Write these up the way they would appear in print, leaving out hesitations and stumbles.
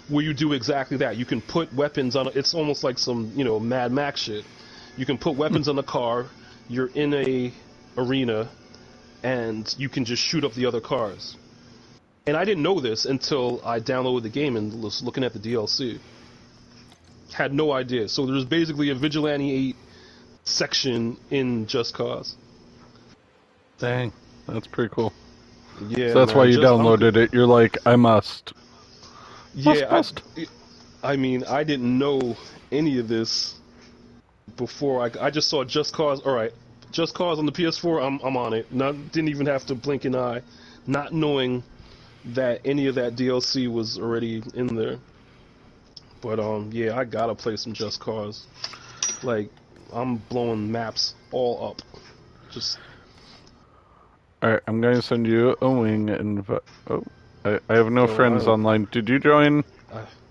where you do exactly that. You can put weapons on. It's almost like some Mad Max shit. You can put weapons on the car. You're in a arena, and you can just shoot up the other cars. And I didn't know this until I downloaded the game and was looking at the DLC. Had no idea. So there's basically a Vigilante 8 section in Just Cause. Dang, that's pretty cool. Yeah, so that's man, why you downloaded it. You're like, I must. Yeah, I mean, I didn't know any of this before. I just saw Just Cause. All right, Just Cause on the PS4. I'm on it. Didn't even have to blink an eye, not knowing that any of that DLC was already in there. But yeah, I gotta play some Just Cause. Like, I'm blowing maps all up. Just. Alright, I'm going to send you a wing invite. Oh, I have no friends online. Did you join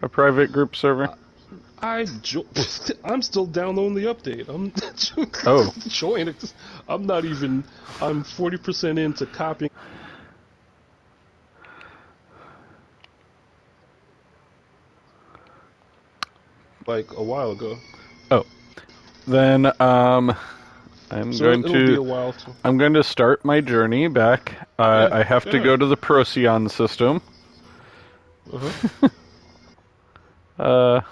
a private group server? I'm still downloading the update. I'm joining it. I'm not even. I'm 40% into copying. Like a while ago. Oh, then I'm going to start my journey back. I have to go to the Procyon system. Alpha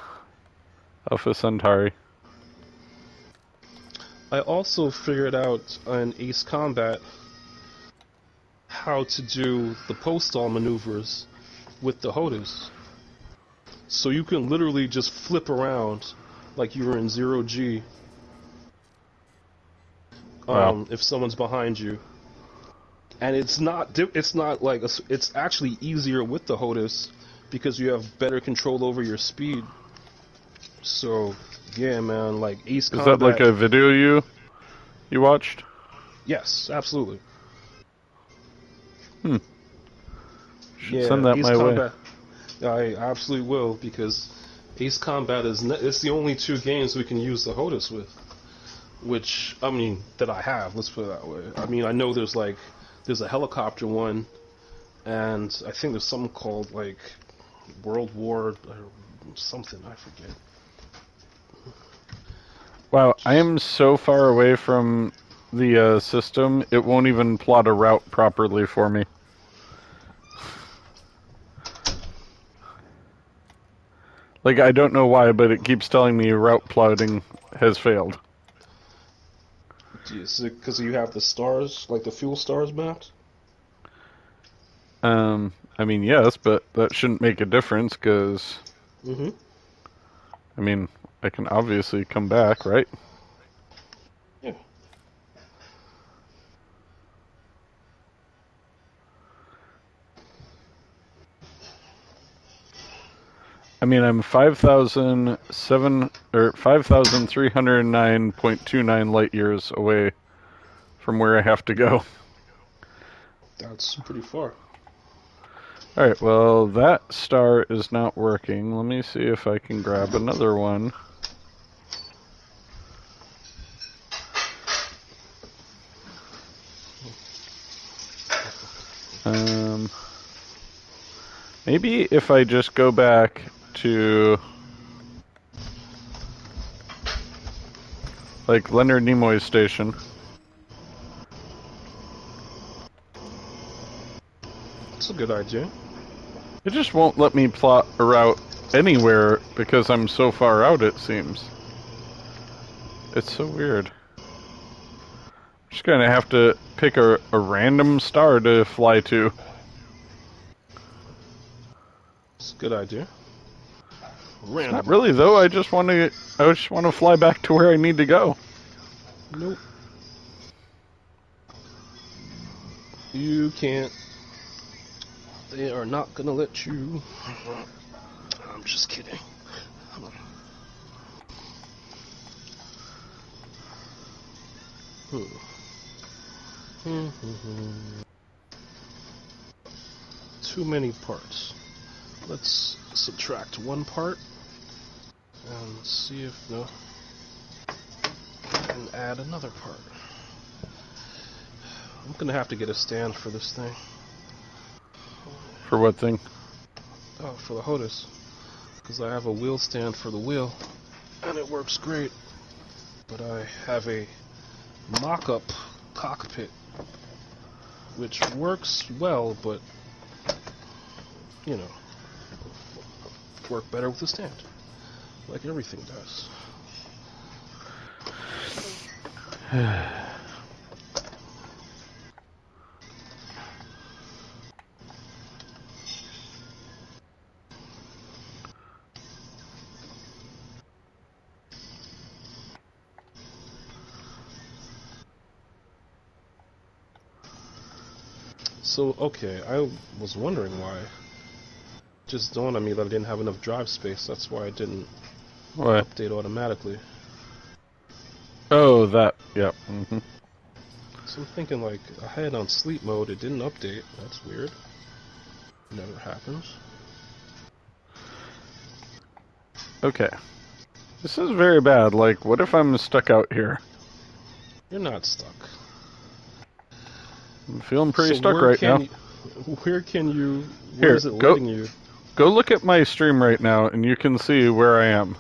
Centauri. I also figured out in Ace Combat how to do the postal maneuvers with the HOTAS. So you can literally just flip around like you were in 0G. Wow. If someone's behind you. And it's not like it's actually easier with the HOTAS because you have better control over your speed. So, yeah, man, like Ace Combat. Is that like a video you watched? Yes, absolutely. Should send that Ace my Combat, way. I absolutely will, because Ace Combat it's the only two games we can use the HOTAS with. Which, I mean, that I have, let's put it that way. I mean, I know there's a helicopter one, and I think there's something called, like, World War, or something, I forget. Wow, I am so far away from the system, it won't even plot a route properly for me. Like, I don't know why, but it keeps telling me route plotting has failed. Is it because you have the stars, like the fuel stars mapped? I mean, yes, but that shouldn't make a difference, because... I mean, I can obviously come back, right? Yeah. I mean, I'm 5,309.29 light years away from where I have to go. That's pretty far. Alright, well, that star is not working. Let me see if I can grab another one. Maybe if I just go back to, like, Leonard Nimoy's station. That's a good idea. It just won't let me plot a route anywhere because I'm so far out, it seems. It's so weird. I'm just gonna have to pick a random star to fly to. It's a good idea. Random. Not really though. I just want to fly back to where I need to go. Nope. You can't. They are not gonna let you. I'm just kidding. Too many parts. Let's subtract one part and see if no. And add another part. I'm gonna have to get a stand for this thing. For what thing? Oh, for the HOTAS. because I have a wheel stand for the wheel, and it works great. But I have a mock-up cockpit, which works well, but, you know, work better with the stand, like everything does. So, okay, I was wondering why. It just dawned on me that I didn't have enough drive space. That's why I didn't update automatically. Oh, that. Yep. Mm-hmm. So I'm thinking, like, I had it on sleep mode. It didn't update. That's weird. Never happens. Okay. This is very bad. Like, what if I'm stuck out here? You're not stuck. I'm feeling pretty stuck right now. Where can you... Where is it letting you? Go look at my stream right now, and you can see where I am.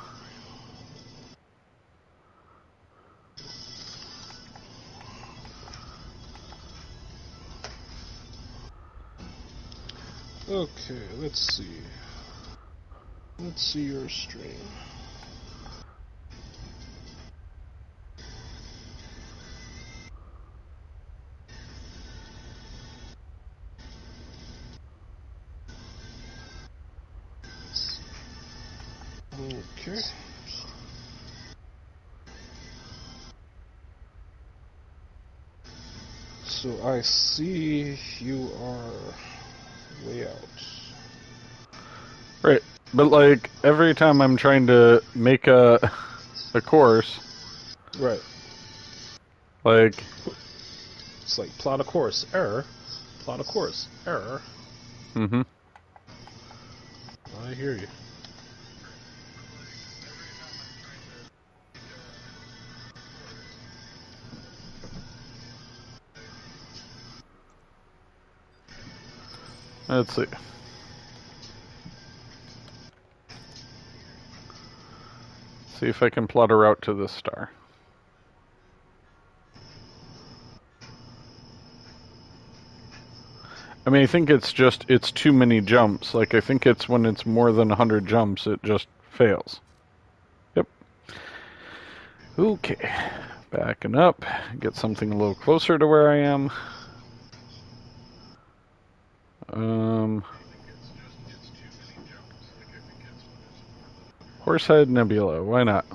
Okay, let's see. Let's see your stream. Okay. So I see you are way out. Right, but like every time I'm trying to make a course, right? Like it's like plot a course error, plot a course error. Mm-hmm. I hear you. Let's see. See if I can plot a route to this star. I mean, I think it's too many jumps. Like, I think it's when it's more than 100 jumps, it just fails. Yep. Okay. Backing up. Get something a little closer to where I am. Horsehead Nebula, why not?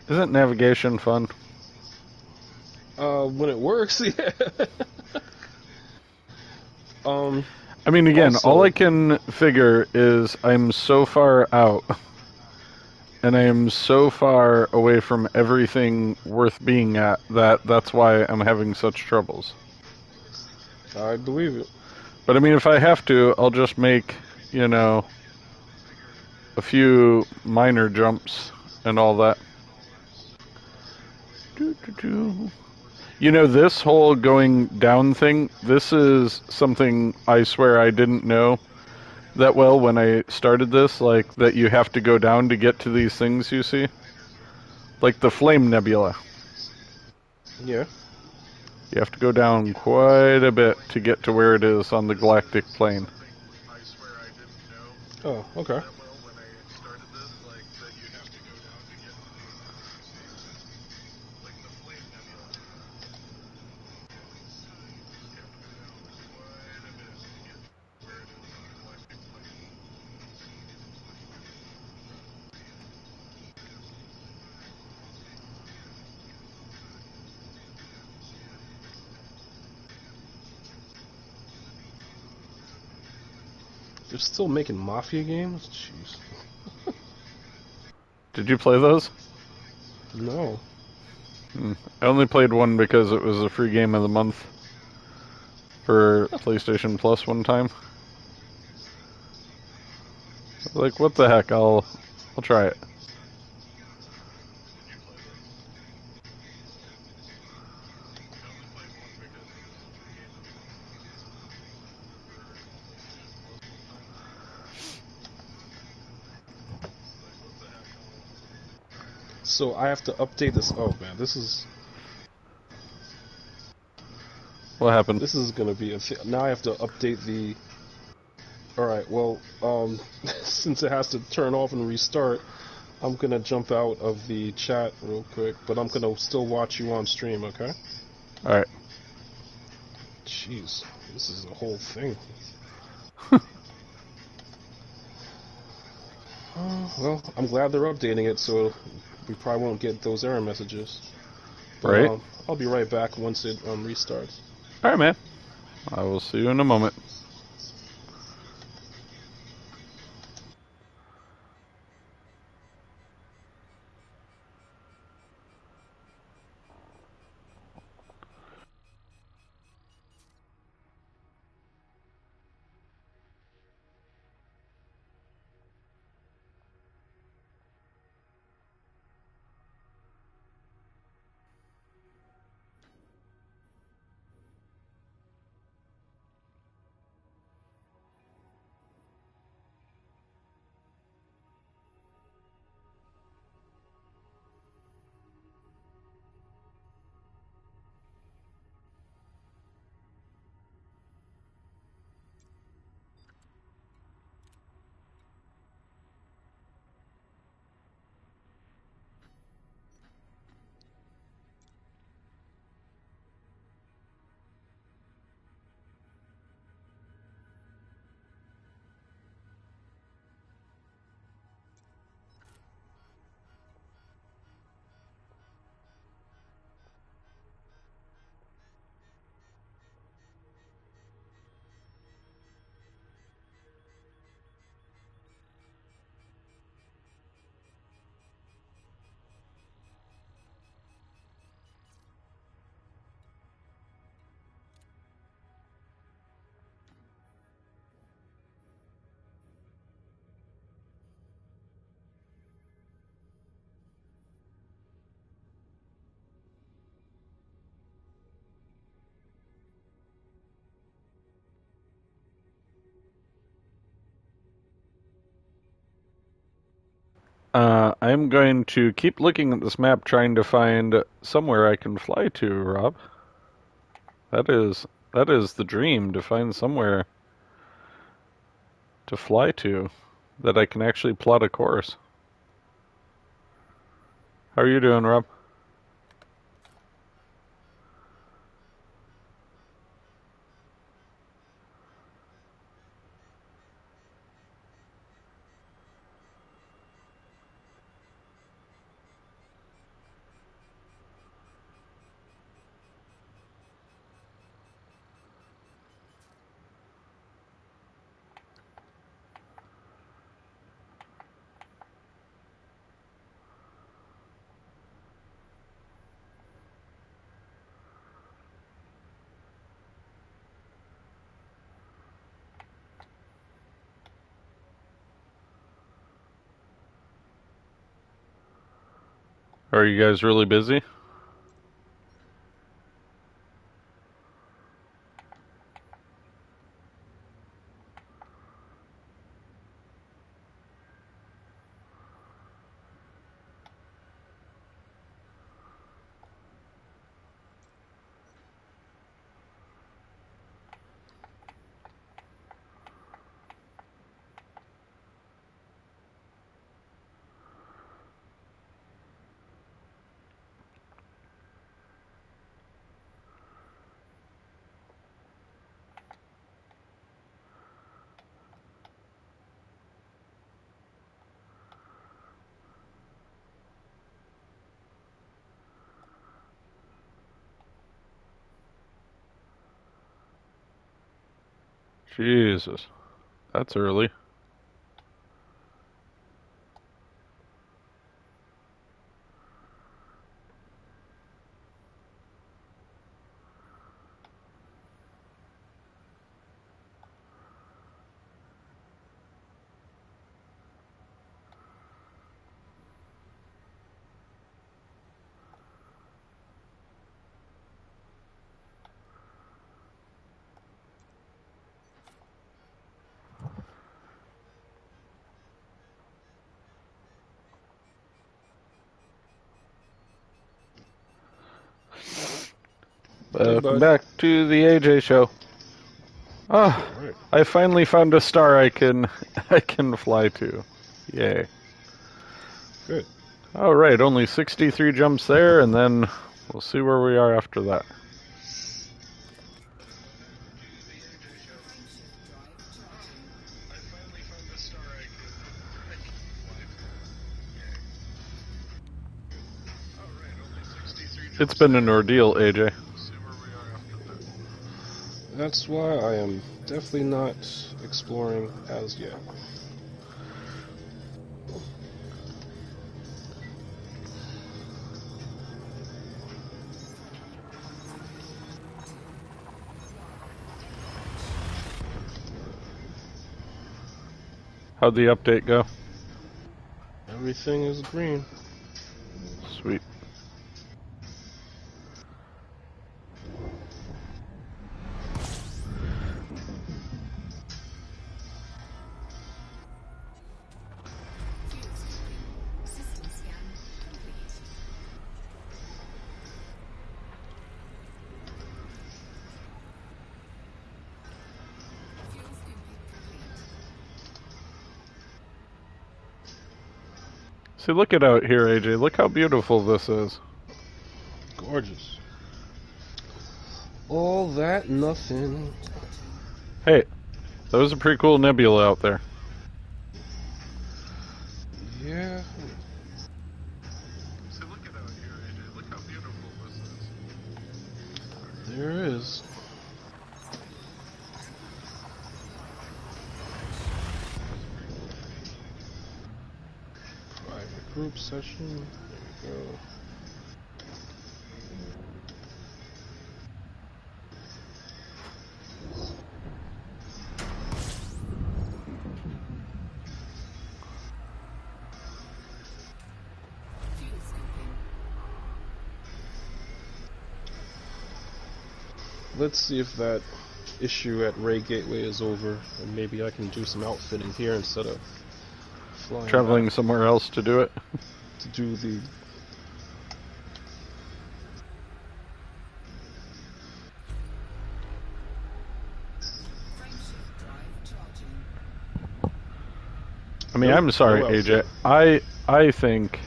Isn't navigation fun? When it works, yeah. I mean, again, also, all I can figure is I'm so far out, and I am so far away from everything worth being at that's why I'm having such troubles. I believe it. But I mean, if I have to, I'll just make, you know, a few minor jumps and all that. You know, this whole going down thing, this is something I swear I didn't know that well when I started this, like, that you have to go down to get to these things you see. Like the Flame Nebula. Yeah. You have to go down quite a bit to get to where it is on the galactic plane. Oh, okay. They're still making Mafia games? Jeez. Did you play those? No. I only played one because it was a free game of the month for PlayStation Plus one time. Like, what the heck? I'll try it. So I have to update this. Oh man, What happened? this is gonna be a now I have to update the. All right. Well, since it has to turn off and restart, I'm gonna jump out of the chat real quick, but I'm gonna still watch you on stream. Okay? All right. Jeez, this is a whole thing. Well, I'm glad they're updating it, so we probably won't get those error messages. But Right. I'll be right back once it restarts. All right, man. I will see you in a moment. I'm going to keep looking at this map, trying to find somewhere I can fly to, Rob. That is the dream, to find somewhere to fly to that I can actually plot a course. How are you doing, Rob? Are you guys really busy? Jesus. That's early. Welcome back to the AJ show. Oh, right. I finally found a star I can fly to. Yay. Good. All right, only 63 jumps there, and then we'll see where we are after that. It's been an ordeal, AJ. That's why I am definitely not exploring as yet. How'd the update go? Everything is green. Sweet. See, look it out here, AJ. Look how beautiful this is. Gorgeous. All that, nothing. Hey, that was a pretty cool nebula out there. Yeah. See, look it out here, AJ. Look how beautiful this is. There is. Group session. There we go. Let's see if that issue at Ray Gateway is over, and maybe I can do some outfitting here instead of traveling out somewhere else to do it. To do the I mean, I'm sorry, AJ. I think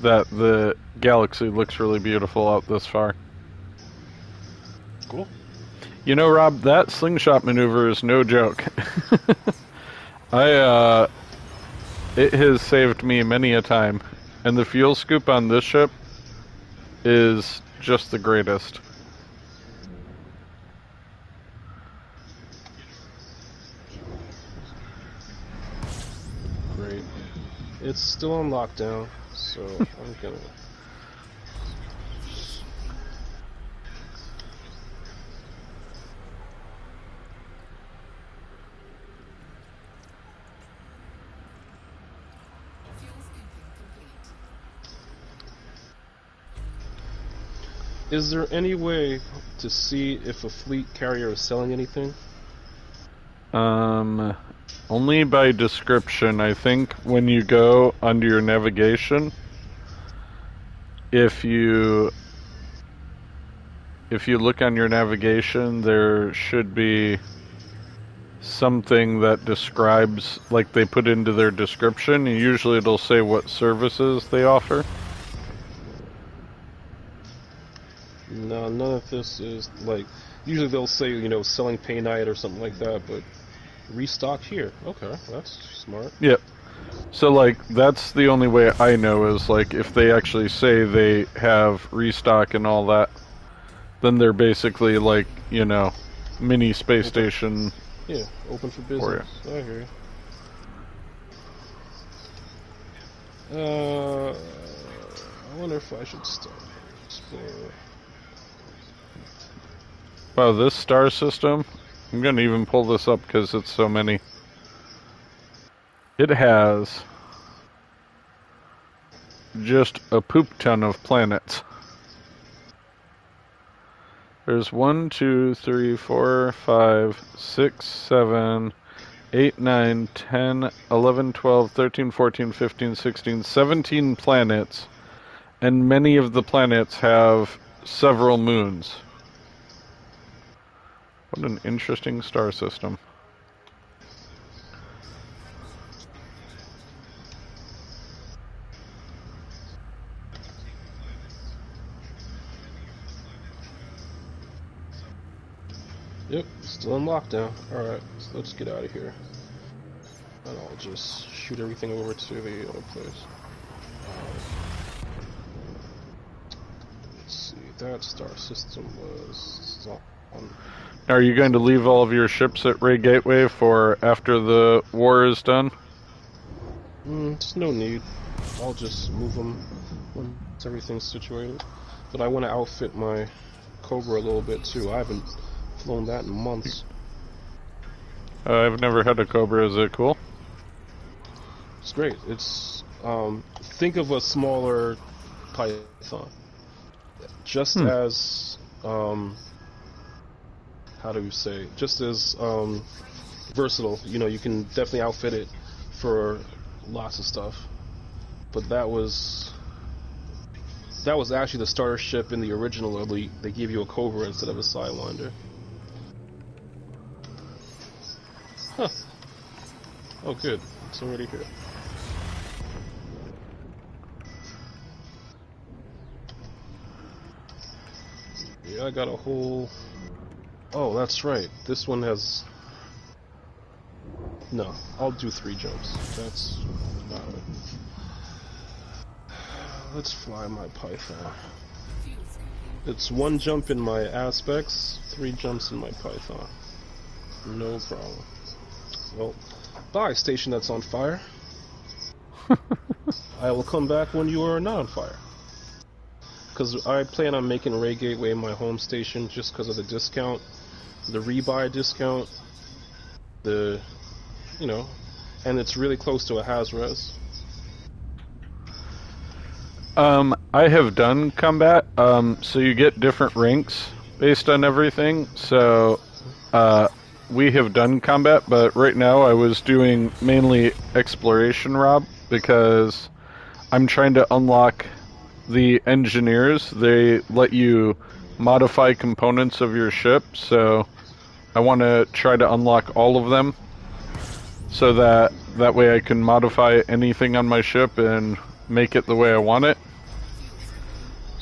that the galaxy looks really beautiful out this far. Cool. You know, Rob, that slingshot maneuver is no joke. It has saved me many a time, and the fuel scoop on this ship is just the greatest. Great. It's still on lockdown, so I'm gonna... Is there any way to see if a fleet carrier is selling anything? Only by description. I think when you go under your navigation, if you look on your navigation, there should be something that describes, like they put into their description, and usually it'll say what services they offer. No, none of this is, like, usually they'll say, you know, selling pay night or something like that, but restock here. Okay, that's smart. Yep. So, like, that's the only way I know is, like, if they actually say they have restock and all that, then they're basically, like, you know, mini space station Yeah, open for business. I hear you. I wonder if I should start exploring. Wow, this star system, I'm gonna even pull this up because it's so many. It has just a poop ton of planets. There's 1, 2, 3, 4, 5, 6, 7, 8, 9, 10, 11, 12, 13, 14, 15, 16, 17 planets, and many of the planets have several moons. What an interesting star system. Yep, still in lockdown. Alright, so let's get out of here. And I'll just shoot everything over to the other place. Let's see, that star system was on. Are you going to leave all of your ships at Ray Gateway for after the war is done? There's no need. I'll just move them once everything's situated. But I want to outfit my Cobra a little bit too. I haven't flown that in months. I've never had a Cobra. Is it cool? It's great. It's think of a smaller Python. Just as how do you say? Just as versatile. You know, you can definitely outfit it for lots of stuff. But that was actually the starter ship in the original Elite. They gave you a Cobra instead of a Sidewinder. Huh. Oh, good. It's already here. Yeah, I got a whole... Oh, that's right. This one has... No, I'll do 3 jumps. That's not it. Let's fly my Python. It's 1 jump in my aspects, 3 jumps in my Python. No problem. Well, bye, station that's on fire. I will come back when you are not on fire. Because I plan on making Ray Gateway my home station just because of the discount, the rebuy discount, the, you know, and it's really close to a Hazres. I have done combat, so you get different ranks based on everything, so, we have done combat, but right now I was doing mainly exploration, Rob, because I'm trying to unlock the engineers. They let you modify components of your ship, so I want to try to unlock all of them, so that way I can modify anything on my ship and make it the way I want it.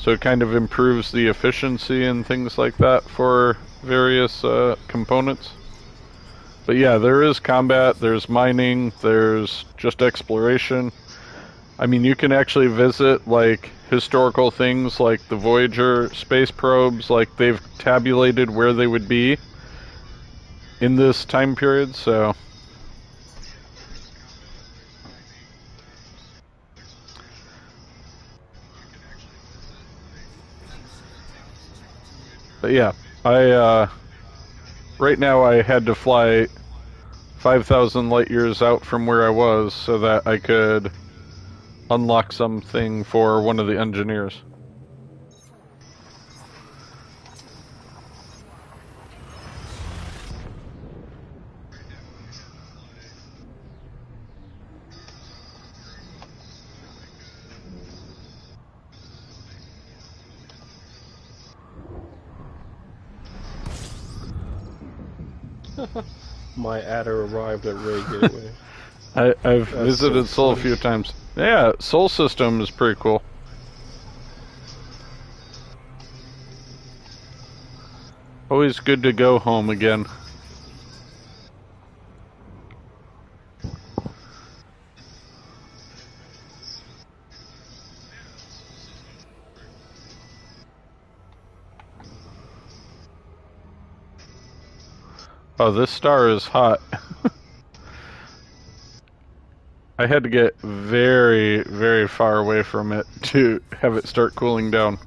So it kind of improves the efficiency and things like that for various components. But yeah, there is combat, there's mining, there's just exploration. I mean, you can actually visit, like, historical things like the Voyager space probes, like, they've tabulated where they would be in this time period, so... But yeah, right now I had to fly 5,000 light years out from where I was so that I could unlock something for one of the engineers. My adder arrived at Ray Gateway. I've visited Sol a few times. Yeah, Sol system is pretty cool. Always good to go home again. Oh, this star is hot. I had to get very, very far away from it to have it start cooling down.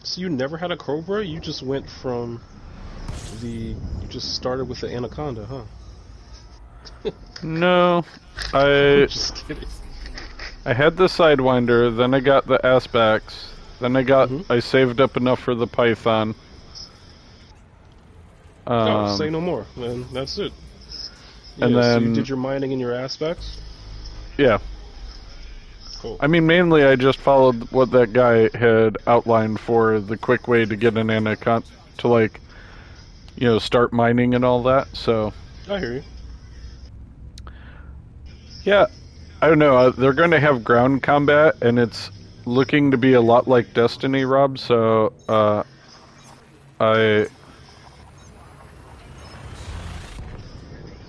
So you never had a Cobra? You just went from you just started with the Anaconda, huh? No, I'm just kidding. I had the Sidewinder, then I got the Aspex, then I saved up enough for the Python. Say no more, man. That's it. And yeah, then, so you did your mining in your Aspects? Yeah. Cool. I mean, mainly I just followed what that guy had outlined for the quick way to get an Anaconda to, like, you know, start mining and all that, so... I hear you. Yeah, I don't know, they're going to have ground combat, and it's looking to be a lot like Destiny, Rob, so,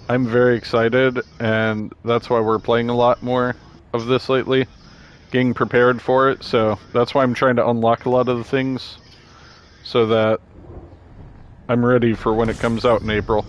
I'm very excited, and that's why we're playing a lot more of this lately, getting prepared for it, so that's why I'm trying to unlock a lot of the things, so that I'm ready for when it comes out in April.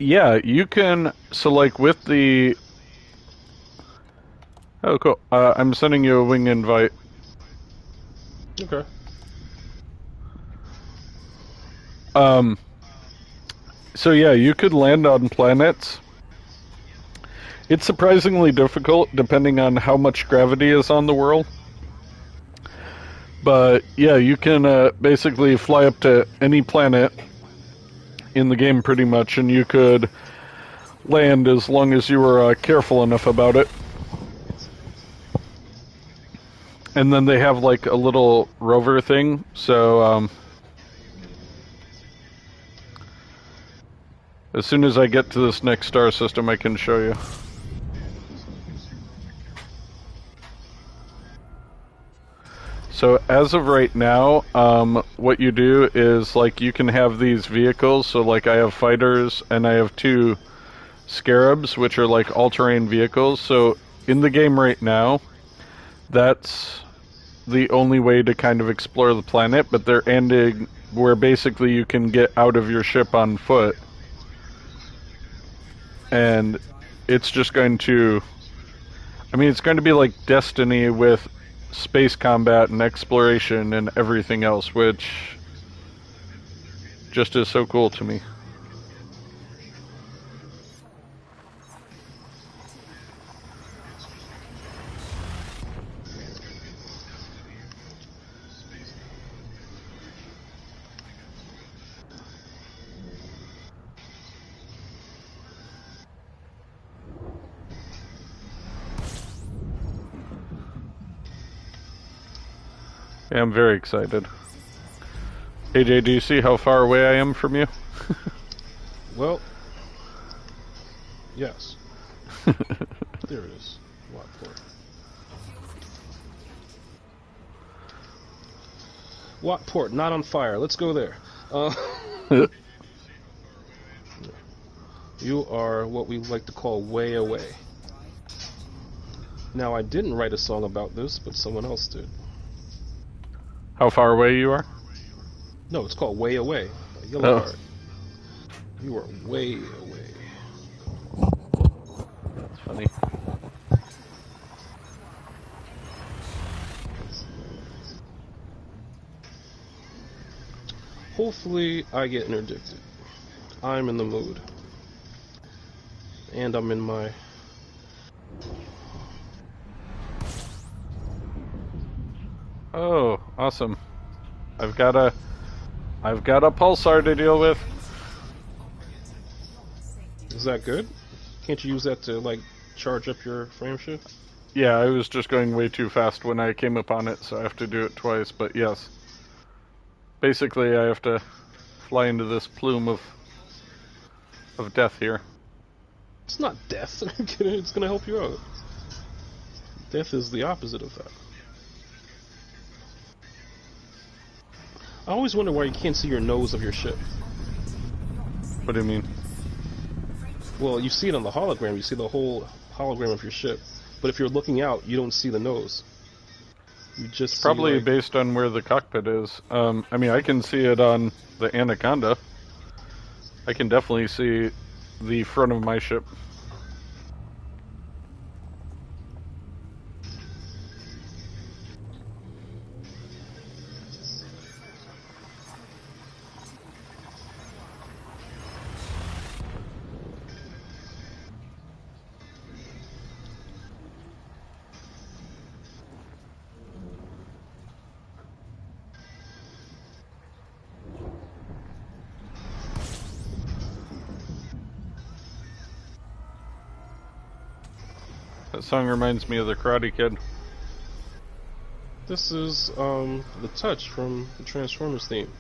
Yeah, you can, so like with the... Oh, cool. I'm sending you a wing invite. Okay. So yeah, you could land on planets. It's surprisingly difficult depending on how much gravity is on the world. But yeah, you can basically fly up to any planet in the game pretty much, and you could land as long as you were careful enough about it. And then they have like a little rover thing, so as soon as I get to this next star system, I can show you. So as of right now, what you do is like you can have these vehicles. So like I have fighters and I have 2 scarabs, which are like all-terrain vehicles. So in the game right now, that's the only way to kind of explore the planet. But they're ending where basically you can get out of your ship on foot, and it's just going to. I mean, it's going to be like Destiny with space combat and exploration and everything else, which just is so cool to me. Yeah, I'm very excited. AJ, do you see how far away I am from you? Well, yes. There it is. Wattport. Wattport, not on fire. Let's go there. You are what we like to call way away. Now, I didn't write a song about this, but someone else did. How far away you are? No, it's called Way Away. Yellow Heart. You are way away. That's funny. Hopefully, I get interdicted. I'm in the mood. And I'm in my Oh, awesome. I've got a pulsar to deal with. Is that good? Can't you use that to, like, charge up your frame shift? Yeah, I was just going way too fast when I came upon it, so I have to do it twice, but yes. Basically, I have to fly into this plume of death here. It's not death. It's gonna help you out. Death is the opposite of that. I always wonder why you can't see your nose of your ship. What do you mean? Well, you see it on the hologram. You see the whole hologram of your ship. But if you're looking out, you don't see the nose. You just see, Probably like, based on where the cockpit is. I mean, I can see it on the Anaconda. I can definitely see the front of my ship. That song reminds me of the Karate Kid. this is the touch from the Transformers theme.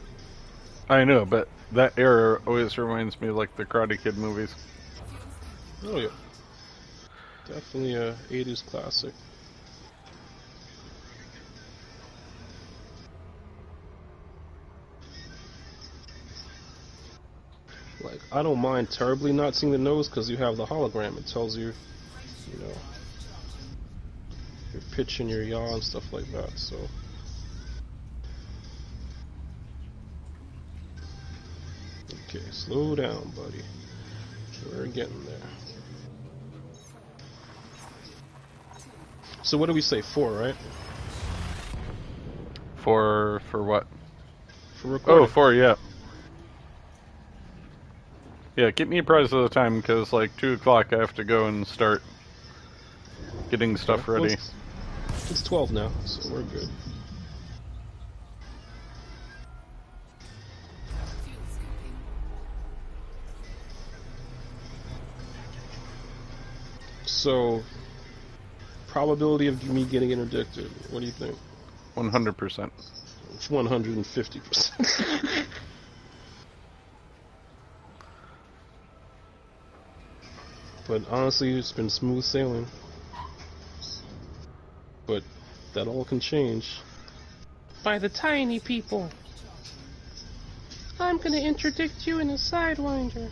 I know, but that era always reminds me of like the Karate Kid movies. Oh yeah, definitely a 80s classic. Like, I don't mind terribly not seeing the nose because you have the hologram. It tells you, you know, your pitch and your yaw and stuff like that. So, okay, slow down, buddy. We're getting there. So what do we say? 4, right? For what? For recording. Oh, 4, yeah. Yeah, keep me apprised of the time, because like 2 o'clock I have to go and start getting stuff Well, ready. it's 12 now, so we're good. So, probability of me getting interdicted, what do you think? 100%. It's 150%. But honestly, it's been smooth sailing. But that all can change. By the tiny people. I'm gonna interdict you in a Sidewinder.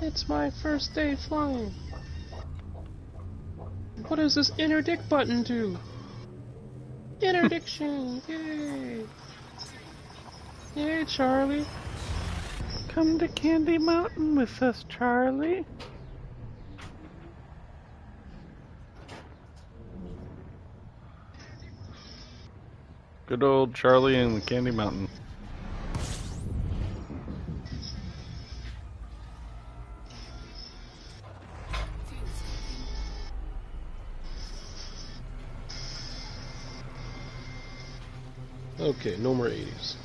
It's my first day flying. What does this interdict button do? Interdiction! Yay! Yay, Charlie! Come to Candy Mountain with us, Charlie. Good old Charlie and Candy Mountain. Okay, no more 80s.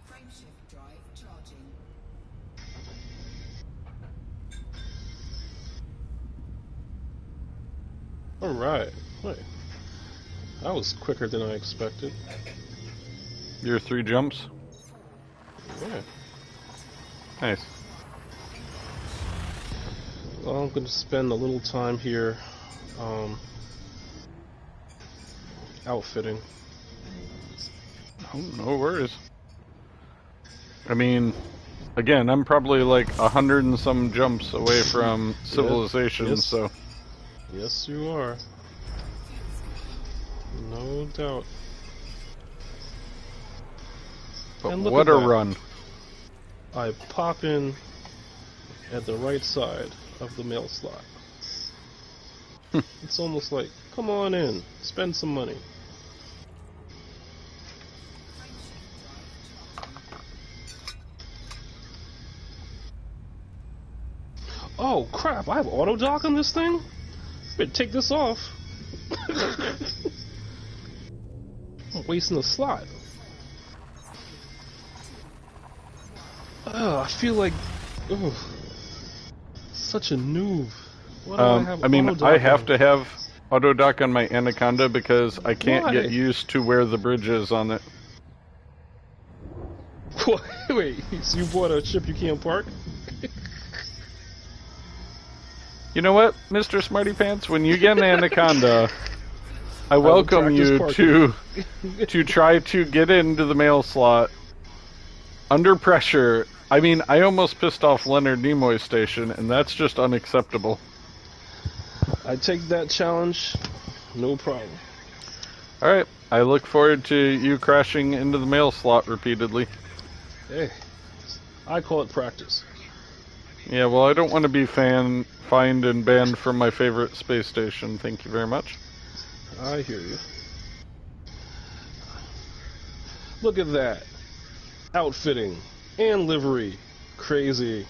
Frameshift drive charging. Alright. Wait. That was quicker than I expected. Your 3 jumps? Yeah. Nice. Well, I'm going to spend a little time here outfitting. Oh, no worries. I mean, again, I'm probably like 100 and some jumps away from civilization, yes. so... Yes, you are. No doubt. But And look what at a that. run. I pop in at the right side of the mail slot. It's almost like, come on in, spend some money. Oh crap! I have auto dock on this thing. Better take this off. I'm wasting a slot. I feel like, such a noob. Why do I have I mean, auto dock I have on? to have auto dock on my Anaconda because I can't Why? get used to where the bridge is on it. Wait, so you bought a ship you can't park? You know what, Mr. Smarty Pants? When you get an Anaconda, I welcome practice you parking. to try to get into the mail slot under pressure. I mean, I almost pissed off Leonard Nimoy's station, and that's just unacceptable. I take that challenge, no problem. Alright, I look forward to you crashing into the mail slot repeatedly. Hey, I call it practice. Yeah, well, I don't want to be fined and banned from my favorite space station. Thank you very much. I hear you. Look at that. Outfitting and livery. Crazy.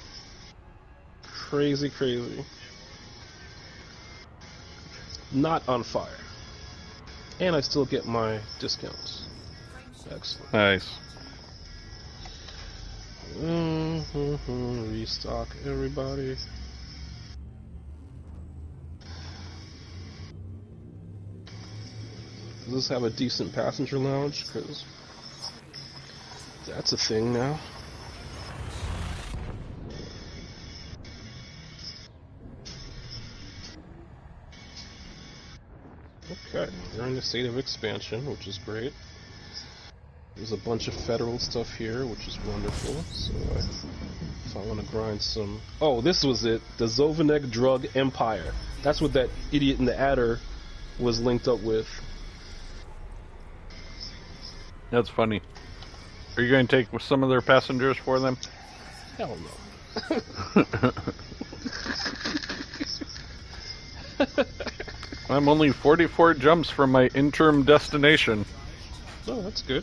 Crazy, crazy. Not on fire. And I still get my discounts. Excellent. Nice. Restock everybody. Does this have a decent passenger lounge? Because that's a thing now. Okay, they're in a state of expansion, which is great. There's a bunch of federal stuff here, which is wonderful. So if I want to grind some... Oh, this was it. The Zovanek Drug Empire. That's what that idiot in the adder was linked up with. That's funny. Are you going to take some of their passengers for them? Hell no. I'm only 44 jumps from my interim destination. Oh, that's good.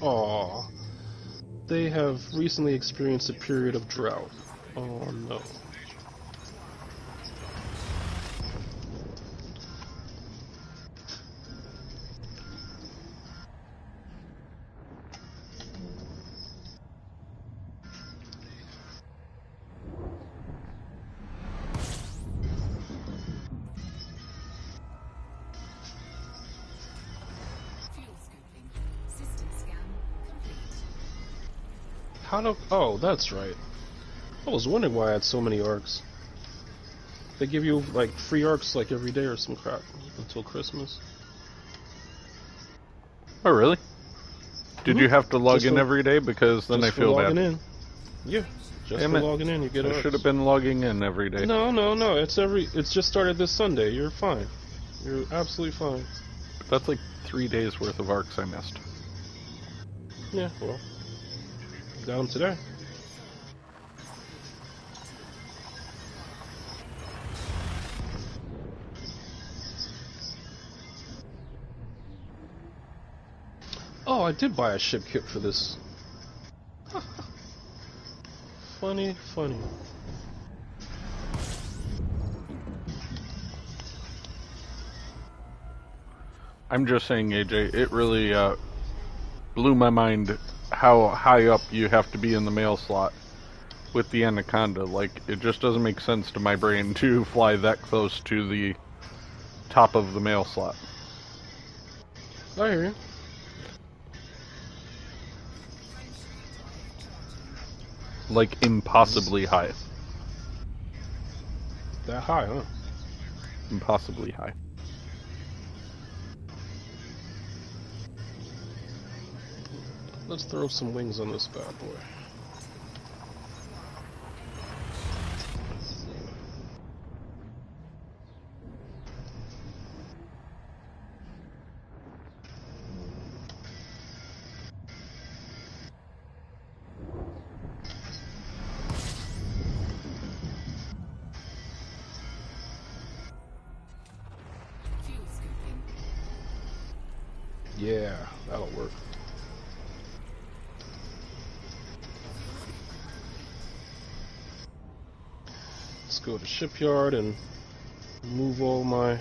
Aww. They have recently experienced a period of drought. Oh no. Fuel scoping. System scan complete. How do... Oh, that's right. I was wondering why I had so many arcs. They give you, like, free arcs, like, every day or some crap until Christmas. Oh, really? Did you have to log Just in for- every day? Because then I Just for feel logging bad. in. Yeah, just Damn for it. logging in, you get I arcs. should have been logging in every day. No, it's just started this Sunday. You're fine. You're absolutely fine. That's like 3 days worth of arcs I missed. Yeah, well, got them today. Oh, I did buy a ship kit for this. Funny, funny. I'm just saying, AJ, it really blew my mind how high up you have to be in the mail slot with the Anaconda. Like, it just doesn't make sense to my brain to fly that close to the top of the mail slot. I hear you. Like, impossibly high. That high, huh? Impossibly high. Let's throw some wings on this bad boy. Fuel scoping. Yeah, that'll work. Let's go to shipyard and move all my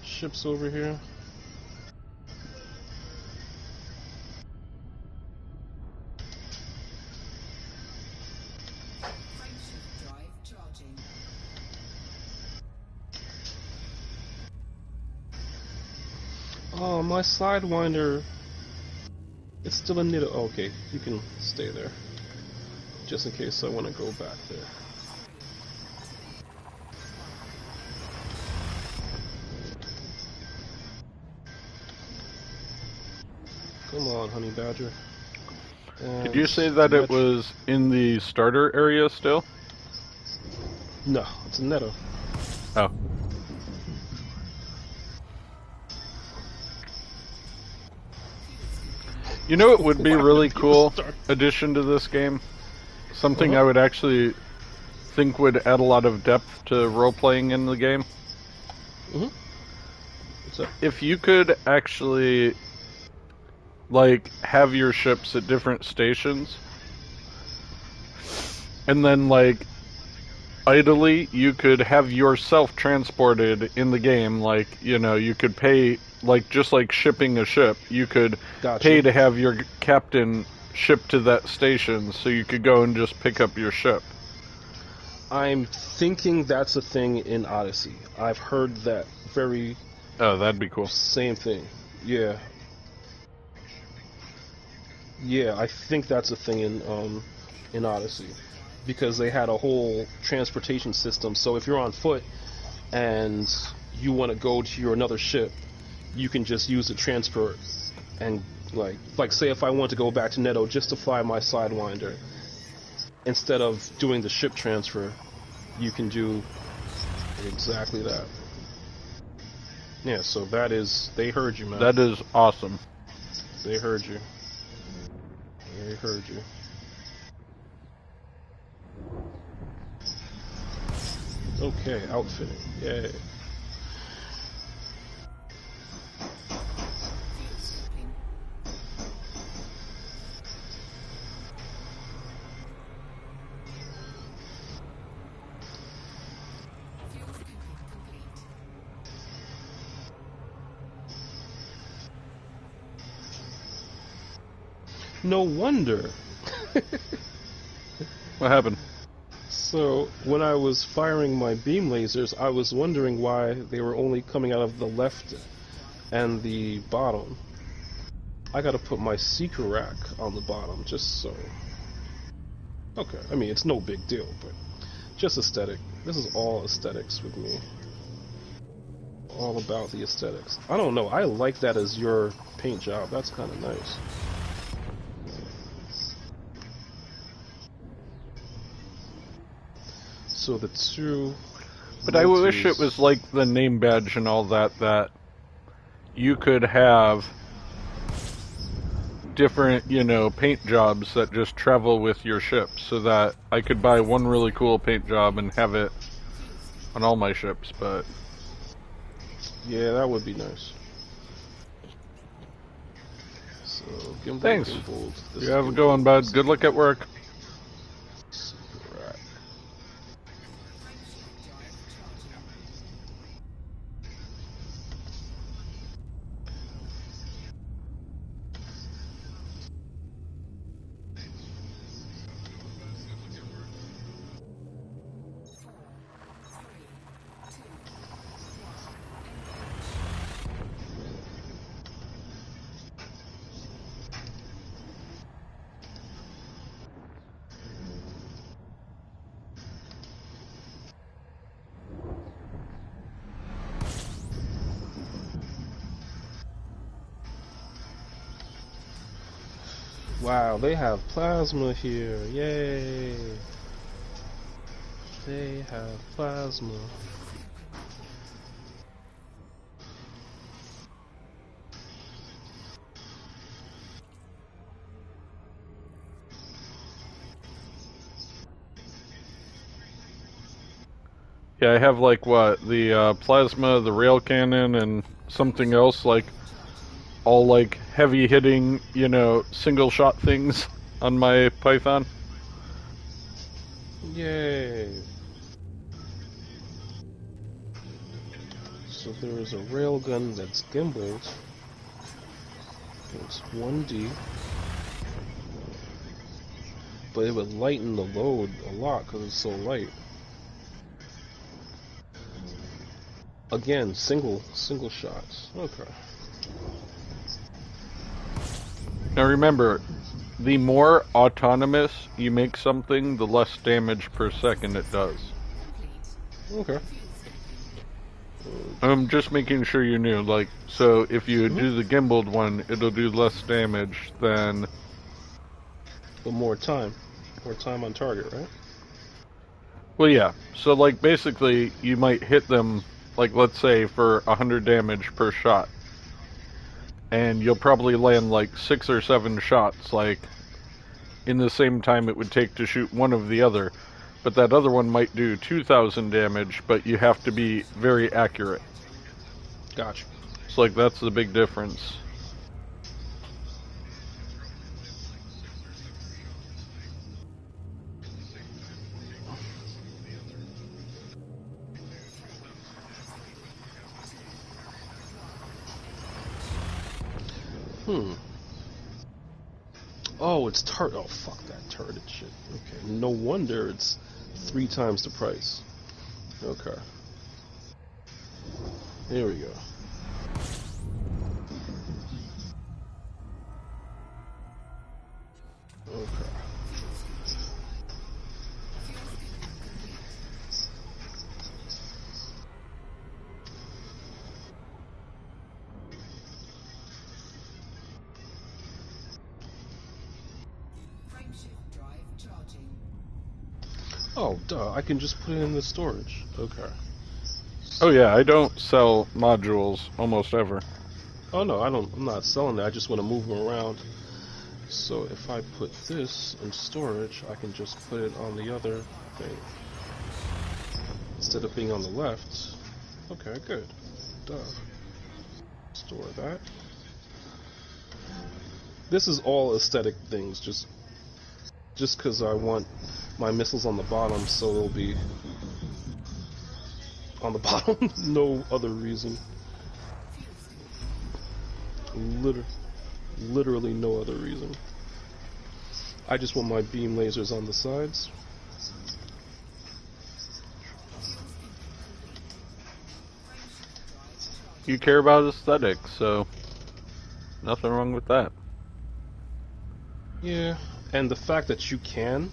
ships over here. Frameshift drive charging. Oh, my Sidewinder. It's still a Nido. Oh, okay, you can stay there. Just in case I want to go back there. Come on, Honey Badger. And Did you say that it was in the starter area still? No, it's a Netto. Oh. You know, it would be a really cool addition to this game. Something I would actually think would add a lot of depth to role-playing in the game. What's up? If you could actually, like, have your ships at different stations, and then, like, idly, you could have yourself transported in the game. Like, you know, you could pay, like, just like shipping a ship, you could pay to have your captain shipped to that station so you could go and just pick up your ship. I'm thinking that's a thing in Odyssey. I've heard that very Oh, that'd be cool. same thing. Yeah. Yeah, I think that's a thing in Odyssey. Because they had a whole transportation system. So if you're on foot and you want to go to your another ship, you can just use the transport and like say if I want to go back to Netto just to fly my Sidewinder, instead of doing the ship transfer, you can do exactly that. Yeah, so that is, they heard you, man. That is awesome. They heard you. They heard you. Okay, outfitting. Yay. Fuel scooping. Fuel scooping complete. No wonder. What happened? So, when I was firing my beam lasers, I was wondering why they were only coming out of the left and the bottom. I gotta put my seeker rack on the bottom, just so. Okay, I mean, it's no big deal, but just aesthetic. This is all aesthetics with me. All about the aesthetics. I don't know, I like that as your paint job. That's kind of nice. So the two... But I wish it was like the name badge and all that, that you could have different, you know, paint jobs that just travel with your ship, so that I could buy one really cool paint job and have it on all my ships, but... Yeah, that would be nice. So, gimbal, Thanks. gimbal, this You have a gimbal, good one, bud. Good luck at work. Right. Frameshift drive charging. Wow, they have plasma here. Yay. They have plasma. Yeah, I have like what, the plasma, the rail cannon, and something else. Like, all like heavy hitting, you know, single shot things on my Python. Yay! So there is a railgun that's gimbaled. It's 1D. But it would lighten the load a lot because it's so light. Again, single shots. Okay. Now remember, the more autonomous you make something, the less damage per second it does. Okay. I'm just making sure you knew, like, so if you do the gimbaled one, it'll do less damage than... But more time on target, right? Well, yeah. So, like, basically, you might hit them, like, let's say, for 100 damage per shot. And you'll probably land, like, 6 or 7 shots, like, in the same time it would take to shoot one of the other. But that other one might do 2,000 damage, but you have to be very accurate. Gotcha. It's like, that's the big difference. Oh, it's Oh, fuck that turret shit. Okay. No wonder it's 3 times the price. Okay. Here we go. Okay. Frameshift drive charging. Oh, duh. I can just put it in the storage. Okay. Oh yeah, I don't sell modules almost ever. Oh no, I'm not selling that. I just want to move them around. So if I put this in storage, I can just put it on the other thing instead of being on the left. Okay, good. Duh. Store that. This is all aesthetic things, just because I want my missiles on the bottom, so they'll be on the bottom. No other reason. Literally no other reason. I just want my beam lasers on the sides. You care about aesthetics, so nothing wrong with that. Yeah, and the fact that you can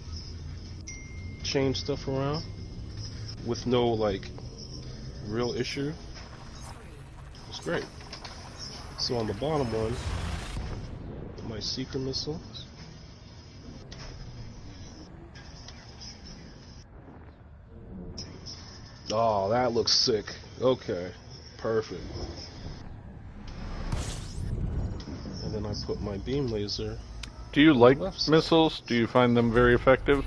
change stuff around with no, like, real issue is great. So on the bottom one, my seeker missile. Oh, that looks sick. Okay, perfect. And then I put my beam laser. Do you like left side. missiles? Do you find them very effective?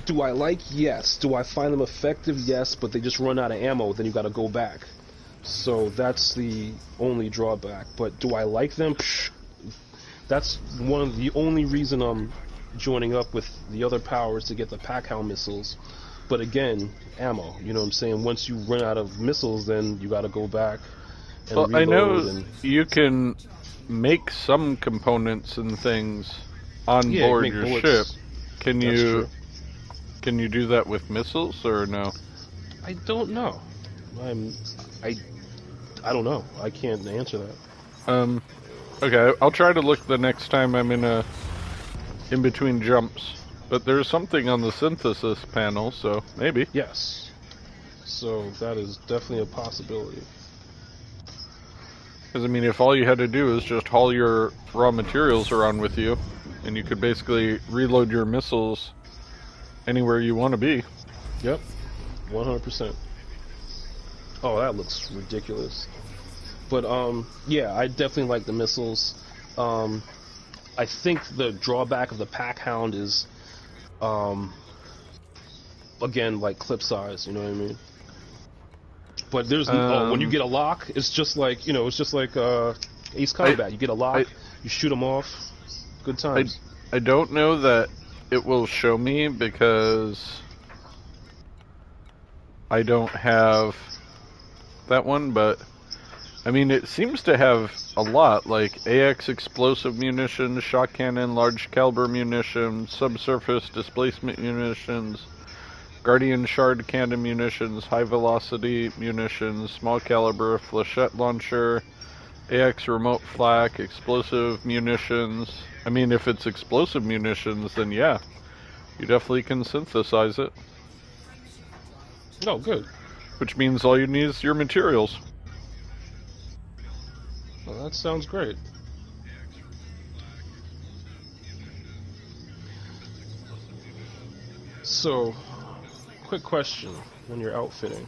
Do I like? Yes. Do I find them effective? Yes, but they just run out of ammo, then you gotta go back. So that's the only drawback. But do I like them? Psh, that's one of the only reason I'm joining up with the other powers to get the Pack-Hound missiles. But again, ammo. You know what I'm saying? Once you run out of missiles, then you gotta go back and Well, I know reload and you can make some components and things on yeah, board make your bullets. ship. Can That's you true. can you do that with missiles or no? I don't know. I don't know. I can't answer that. Okay, I'll try to look the next time I'm in between jumps. But there's something on the synthesis panel, so maybe. Yes. So that is definitely a possibility. Because, I mean, if all you had to do is just haul your raw materials around with you, and you could basically reload your missiles anywhere you want to be. Yep. 100%. Oh, that looks ridiculous. But, yeah, I definitely like the missiles. I think the drawback of the Pack-Hound is, again, like clip size, you know what I mean? But there's when you get a lock, it's just like it's just like Ace Combat. You get a lock, you shoot them off. Good times. I don't know that it will show me because I don't have that one, but I mean it seems to have a lot, like AX explosive munitions, shot cannon, large caliber munitions, subsurface displacement munitions, Guardian shard cannon munitions, high velocity munitions, small caliber flechette launcher, AX remote flak, explosive munitions. I mean, if it's explosive munitions, then yeah, you definitely can synthesize it. Oh, good. Which means all you need is your materials. Well, that sounds great. So, quick question when you're outfitting.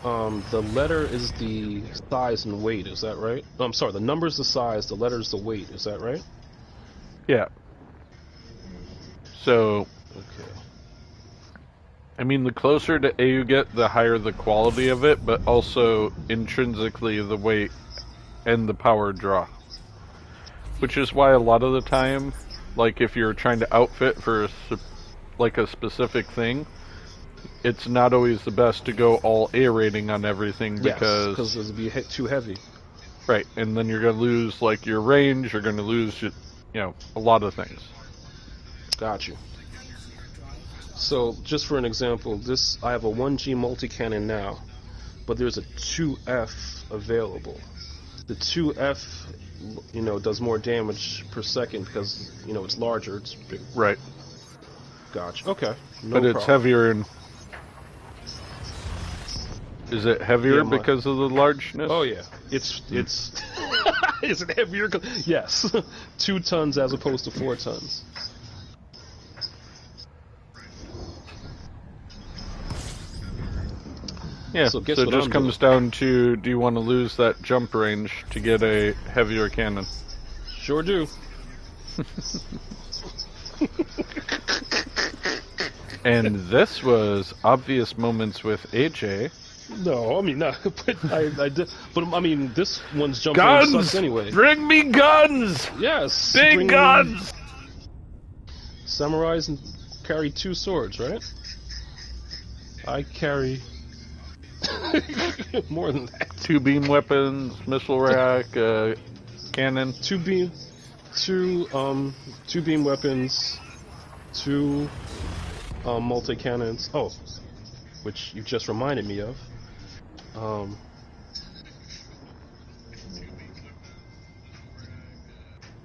The letter is the size and weight, is that right? Oh, I'm sorry, the number's the size, the letter's the weight, is that right? Yeah. So, Okay. I mean, the closer to A you get, the higher the quality of it, but also intrinsically the weight and the power draw. Which is why a lot of the time, like if you're trying to outfit for a specific thing, it's not always the best to go all A rating on everything because it'll be too heavy. Right, and then you're going to lose like your range, you're going to lose a lot of things. Got you. So, just for an example, I have a 1G multi-cannon now, but there's a 2F available. The 2F, does more damage per second because, it's larger, it's big. Right. Gotcha. Okay. But it's heavier and... Is it heavier because of the largeness? Oh yeah, it's is it heavier? Yes, 2 tons as opposed to 4 tons. Yeah, so it just comes down to, do you want to lose that jump range to get a heavier cannon? Sure do. And this was Obvious Moments with AJ. No, I mean, no, but I did. But I mean, this one's jump range sucks anyway. Bring me guns! Yes! Big guns! Samurais carry 2 swords, right? I carry more than that. 2 beam weapons, missile rack, cannon. 2 beam weapons, 2 multi cannons. Oh, which you just reminded me of.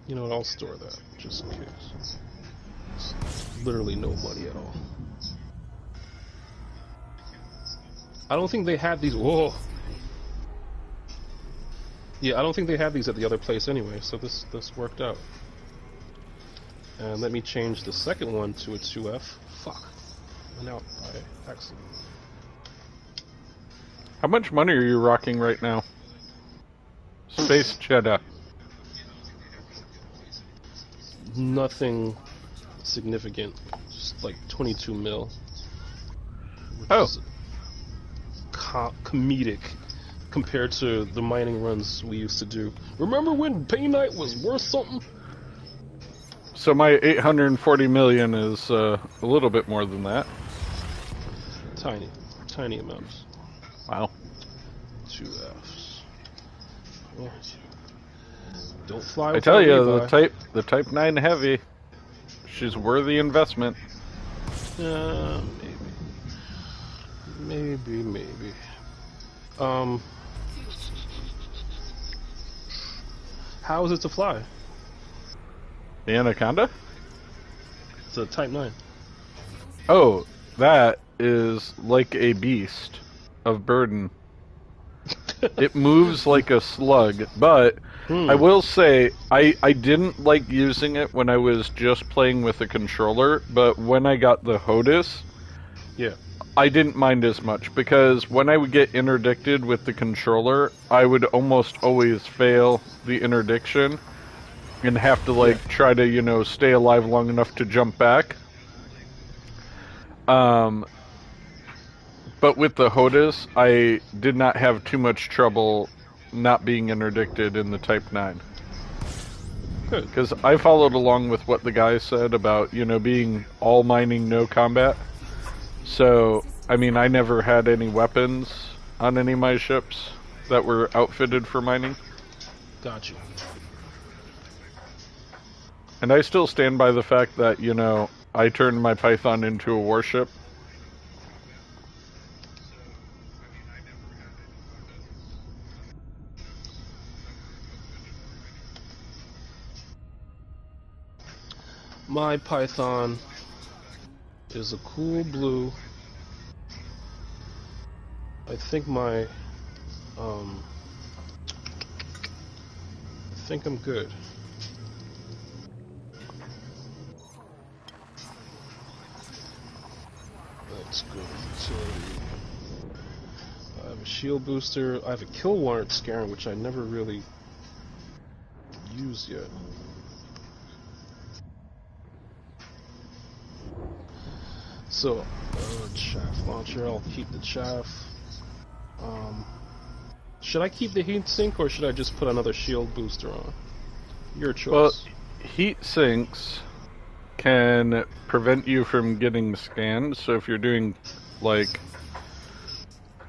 You know what? I'll store that just in case. It's literally no money at all. I don't think they have these. Whoa. Yeah, I don't think they have these at the other place anyway. So this worked out. And let me change the second one to a 2F. Fuck. Went out by accident. How much money are you rocking right now? Space Cheddar. Nothing significant. Just like 22 mil. Oh. Comedic compared to the mining runs we used to do. Remember when Painite was worth something? So my 840 million is a little bit more than that. Tiny amounts. Wow. 2 Fs. Oh. Don't fly. I tell you, the Type 9 Heavy, she's worthy investment. Maybe. How is it to fly? The Anaconda? It's a Type 9. Oh, that is like a beast of burden. It moves like a slug, but I will say I didn't like using it when I was just playing with the controller, but when I got the HOTAS, yeah, I didn't mind as much, because when I would get interdicted with the controller, I would almost always fail the interdiction and have to try to, stay alive long enough to jump back. But with the HOTAS, I did not have too much trouble not being interdicted in the Type 9. Good. Because I followed along with what the guy said about, being all mining, no combat. So, I mean, I never had any weapons on any of my ships that were outfitted for mining. Got you. And I still stand by the fact that, I turned my Python into a warship. My Python is a cool blue. I think I think I'm good. Let's go to... I have a shield booster. I have a kill warrant Scaran, which I never really used yet. So, chaff launcher, I'll keep the chaff. Should I keep the heat sink or should I just put another shield booster on? Your choice. Well, heat sinks can prevent you from getting scanned, so if you're doing, like,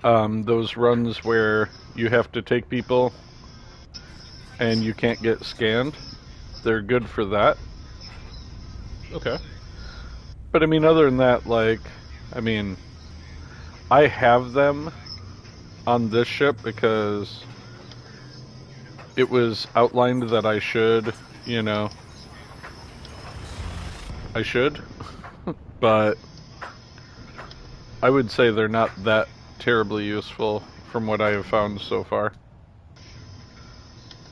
those runs where you have to take people and you can't get scanned, they're good for that. Okay. But I mean, other than that, I have them on this ship because it was outlined that I should, I should, but I would say they're not that terribly useful from what I have found so far.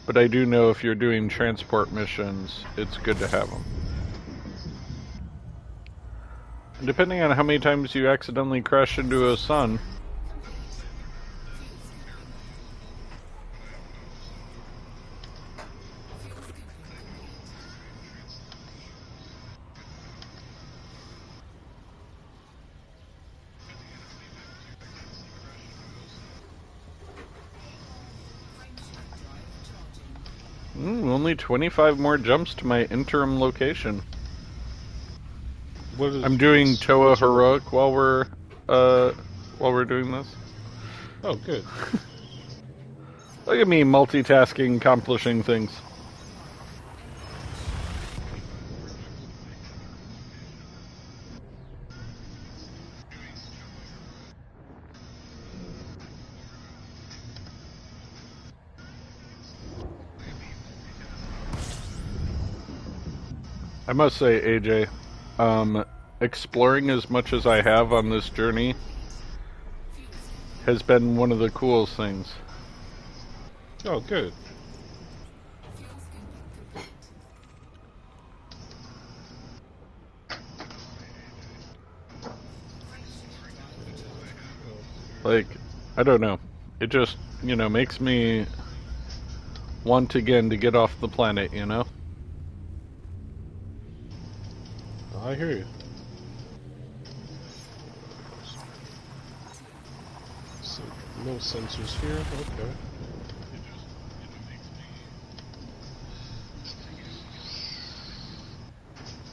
But I do know if you're doing transport missions, it's good to have them. Depending on how many times you accidentally crash into a sun. Only 25 more jumps to my interim location. I'm doing Toa Heroic while we're doing this. Oh, good. Look at me multitasking, accomplishing things. I must say, AJ, exploring as much as I have on this journey has been one of the coolest things. Oh, good. Like, I don't know. It just, makes me want again to get off the planet, I hear you. So, no sensors here, okay.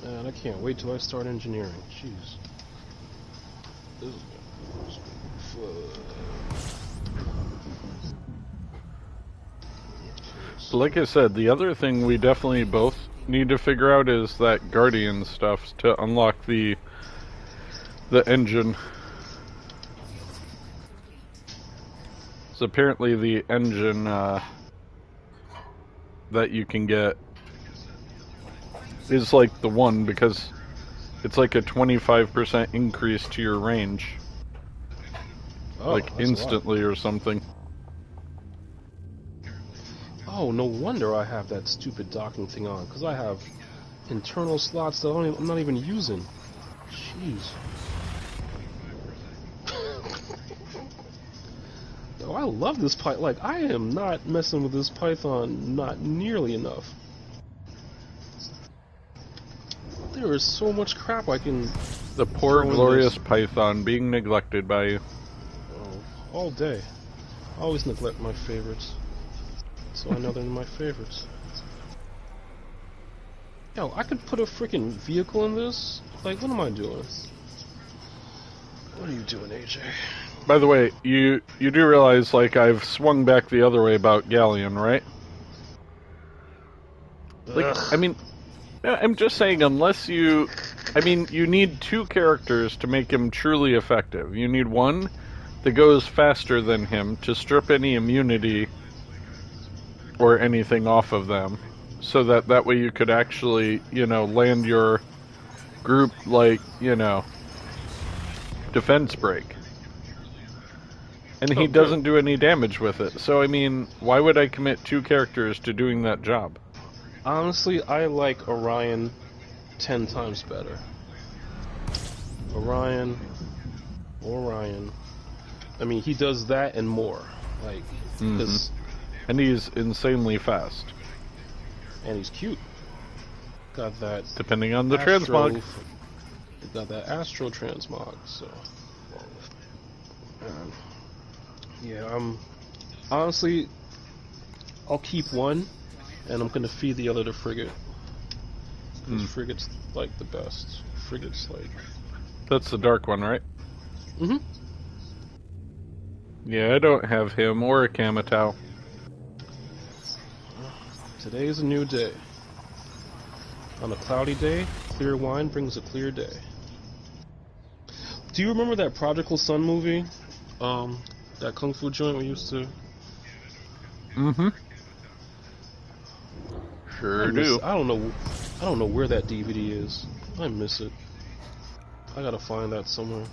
Man, I can't wait till I start engineering. Jeez. This is gonna be fun. Like I said, the other thing we definitely both need to figure out is that Guardian stuff to unlock the engine. So apparently the engine that you can get is like the one because it's like a 25% increase to your range. Oh, like instantly or something. Oh, no wonder I have that stupid docking thing on, because I have internal slots that I'm not even using. Jeez. Oh, I love this Python. Like, I am not messing with this Python not nearly enough. There is so much crap I can... The poor glorious Python being neglected by you. all day. I always neglect my favorites. So I know they're my favorites. Yo, I could put a freaking vehicle in this? Like, what am I doing? What are you doing, AJ? By the way, you do realize, like, I've swung back the other way about Galleon, right? Like, Ugh. I mean, I'm just saying, unless you... I mean, you need two characters to make him truly effective. You need one that goes faster than him to strip any immunity or anything off of them, so that way you could actually, you know, land your group, like, you know, defense break. And he doesn't do any damage with it. So, I mean, why would I commit two characters to doing that job? Honestly, I like Orion 10 times better. Orion. I mean, he does that and more. Like, because... And he's insanely fast. And he's cute. Got that... Depending on the Astro- transmog. Got that Astro transmog, so... yeah, honestly, I'll keep one, and I'm gonna feed the other to Frigate. Because Frigate's, like, the best. Frigate's, like... That's the dark one, right? Mm-hmm. Yeah, I don't have him or a Kamatau. Today's a new day. On a cloudy day, clear wine brings a clear day. Do you remember that Prodigal Son movie? That Kung Fu joint we used to... Mm-hmm. Sure do. I don't know where that DVD is. I miss it. I gotta find that somewhere.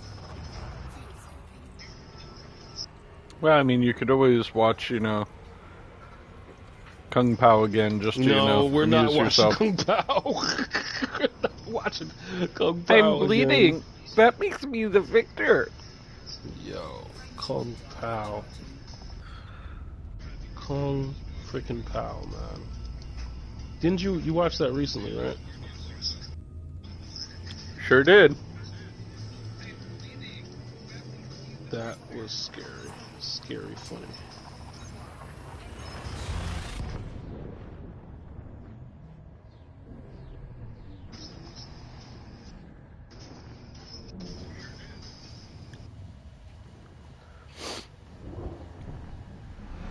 Well, I mean, you could always watch, you know, Kung Pao again, just to, you know, No, we're not watching yourself. Kung Pao. We're not watching Kung Pao. I'm bleeding. Again. That makes me the victor. Yo, Kung Pao. Kung freaking Pao, man. Didn't you watch that recently, right? Sure did. That was scary. Scary funny.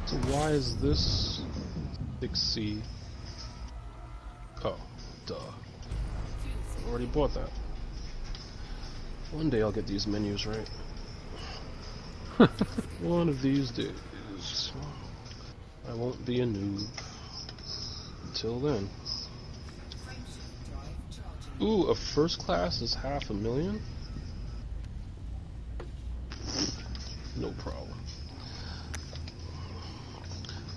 So why is this 6C? Oh, duh. Already bought that. One day I'll get these menus right. One of these days. I won't be a noob. Until then. Ooh, a first class is $500,000? No problem.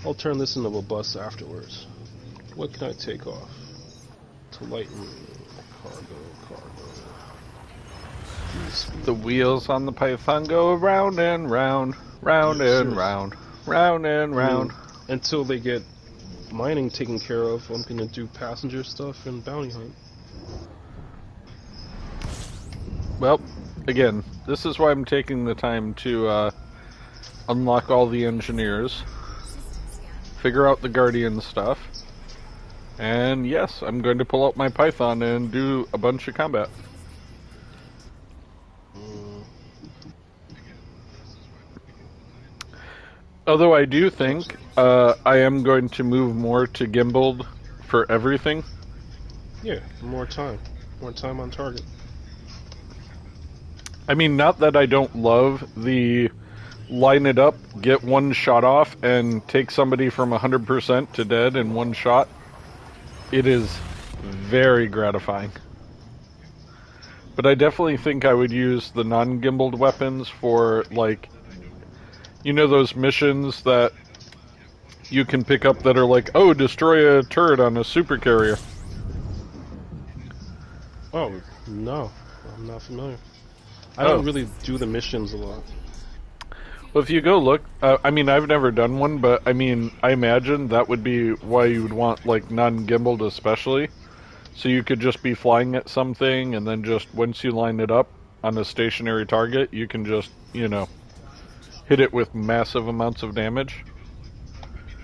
I'll turn this into a bus afterwards. What can I take off? To lighten cargo. The wheels on the Python go round and round, round and round, round and round. Until they get mining taken care of, I'm gonna do passenger stuff and bounty hunt. Well, again, this is why I'm taking the time to unlock all the engineers, figure out the Guardian stuff, and yes, I'm going to pull out my Python and do a bunch of combat. Although I do think I am going to move more to gimbaled for everything. Yeah, more time on target. I mean, not that I don't love the line it up, get one shot off, and take somebody from 100% to dead in one shot. It is very gratifying. But I definitely think I would use the non-gimbaled weapons for, like, you know those missions that you can pick up that are like, oh, destroy a turret on a super carrier. Oh, no. I'm not familiar. I don't really do the missions a lot. Well, if you go look, I mean, I've never done one, but I mean, I imagine that would be why you would want, like, non-gimbaled especially. So you could just be flying at something, and then just, once you line it up on a stationary target, you can just, you know, hit it with massive amounts of damage.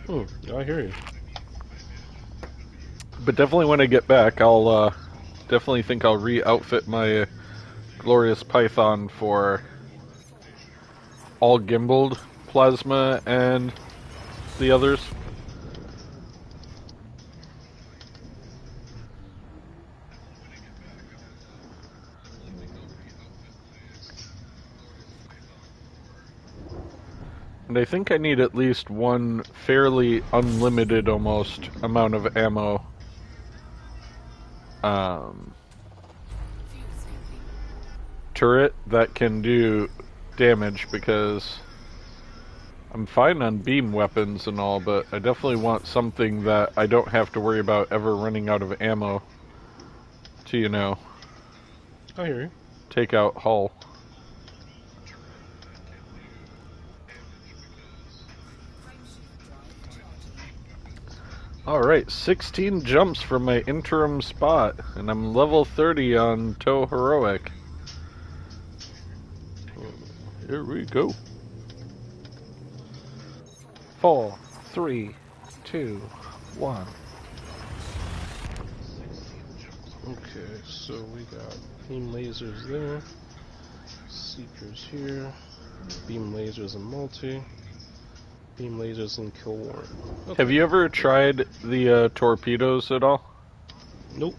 I hear you. But definitely when I get back, I'll definitely think I'll re-outfit my Glorious Python for all gimbaled plasma and the others. And I think I need at least one fairly unlimited almost amount of ammo. Turret that can do damage, because I'm fine on beam weapons and all, but I definitely want something that I don't have to worry about ever running out of ammo to, you know, I hear you. take out hull. Alright, 16 jumps from my interim spot, and I'm level 30 on Toe Heroic. Here we go. 4, 3, 2, 1. Okay, so we got beam lasers there, seekers here, beam lasers and multi, beam lasers and kill warrant. Okay. Have you ever tried the torpedoes at all? Nope.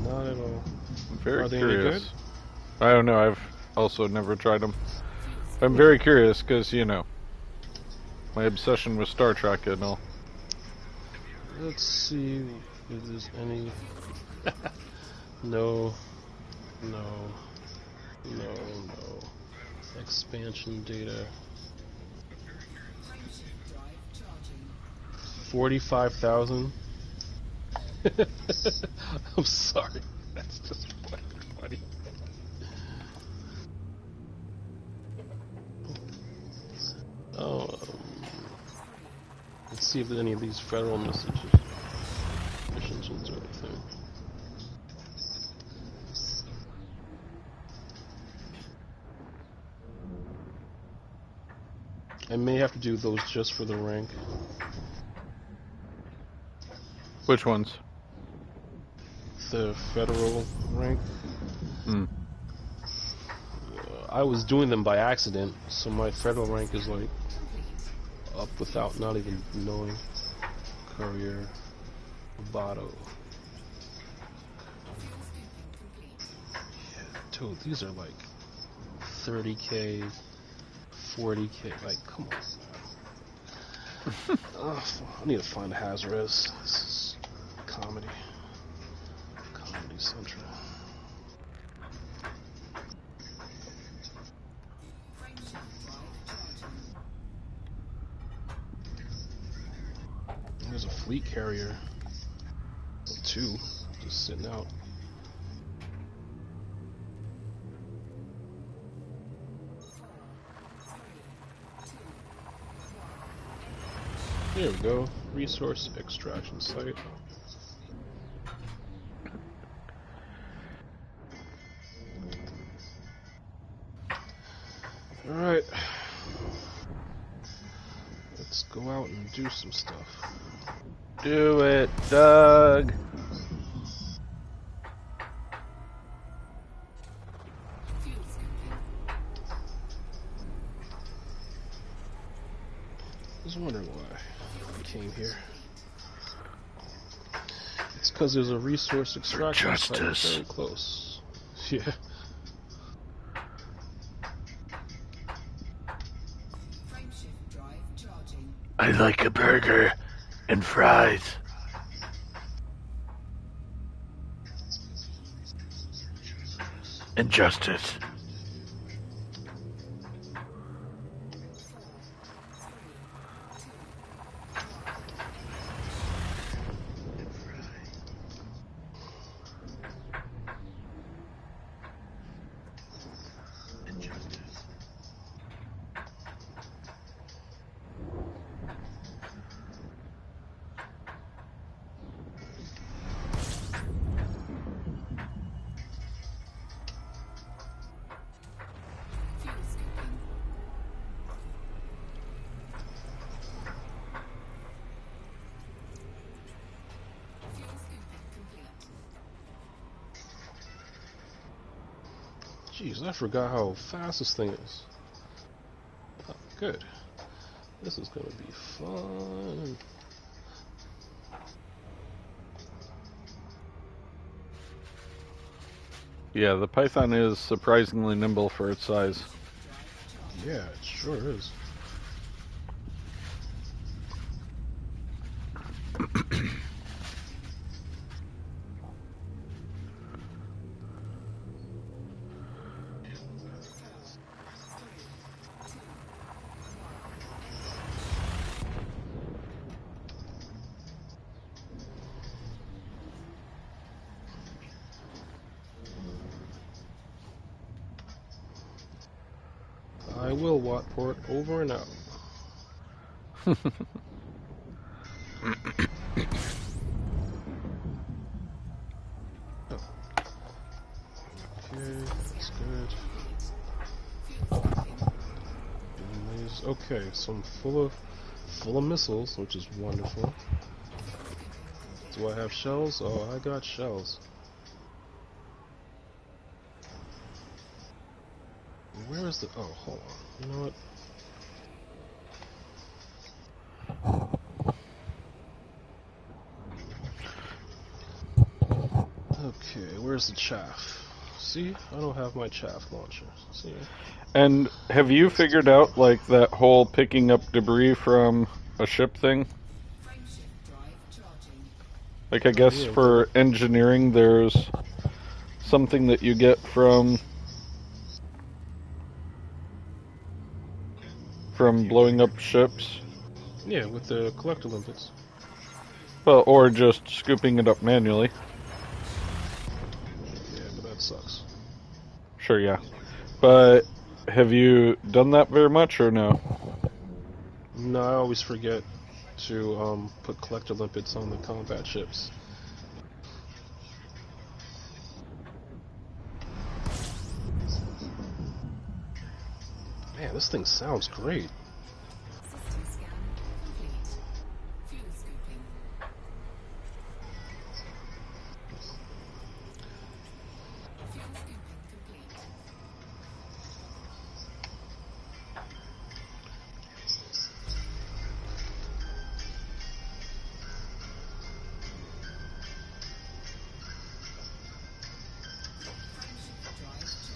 Not at all. I'm very Are they curious. any good? I don't know, I've also never tried them. I'm very curious because, you know, my obsession with Star Trek and all. Let's see if there's any. No. Expansion data. 45,000. I'm sorry. That's just funny. Let's see if there's any of these federal missions or anything. I may have to do those just for the rank. Which ones? The federal rank. Hmm. I was doing them by accident, so my federal rank is like up without not even knowing. Courier, Lovato. Yeah, dude, these are like 30k, 40k. Like, come on. I need to find Hazardous. This is comedy. Comedy Central. There's a fleet carrier. 2, just sitting out. There we go. Resource extraction site. Alright. Let's go out and do some stuff. Do it, Doug. I was wondering why I came here. It's because there's a resource extraction site very close. Yeah. Frameshift drive charging. I like a burger and fries. And justice. Jeez, I forgot how fast this thing is. Oh, good. This is gonna be fun. Yeah, the Python is surprisingly nimble for its size. Yeah, it sure is. I will Wattport over and out. Okay, that's good. Okay, so I'm full of missiles, which is wonderful. Do I have shells? Oh, I got shells. Where is the... Oh, hold on. You know what? Okay, where's the chaff? See? I don't have my chaff launcher. See? And have you figured out, like, that whole picking up debris from a ship thing? Like, I guess for engineering, there's something that you get from blowing up ships. Yeah, with the Collect Olympics. Well, or just scooping it up manually. Yeah, but that sucks. Sure, yeah. But have you done that very much, or no? No, I always forget to put Collector Limpets on the combat ships. Man, this thing sounds great. System scan complete. Fuel scooping. Fuel scooping complete.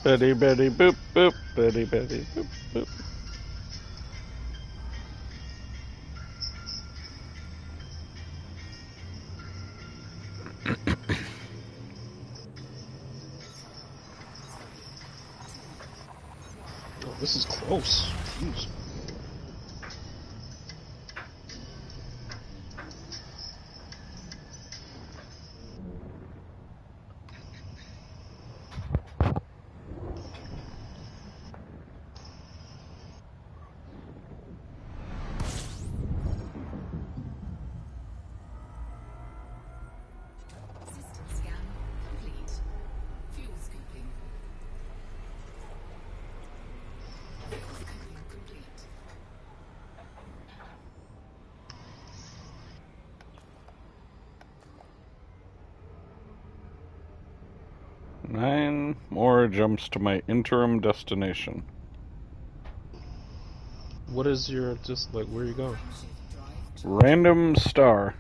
Betty, Betty, boop, boop. Betty, Betty, boop, boop. Oh, this is close. Jeez. System scan complete. Fuel scooping. Fuel scooping complete. 9 more jumps to my interim destination. What is your, just like, where are you going? Random star.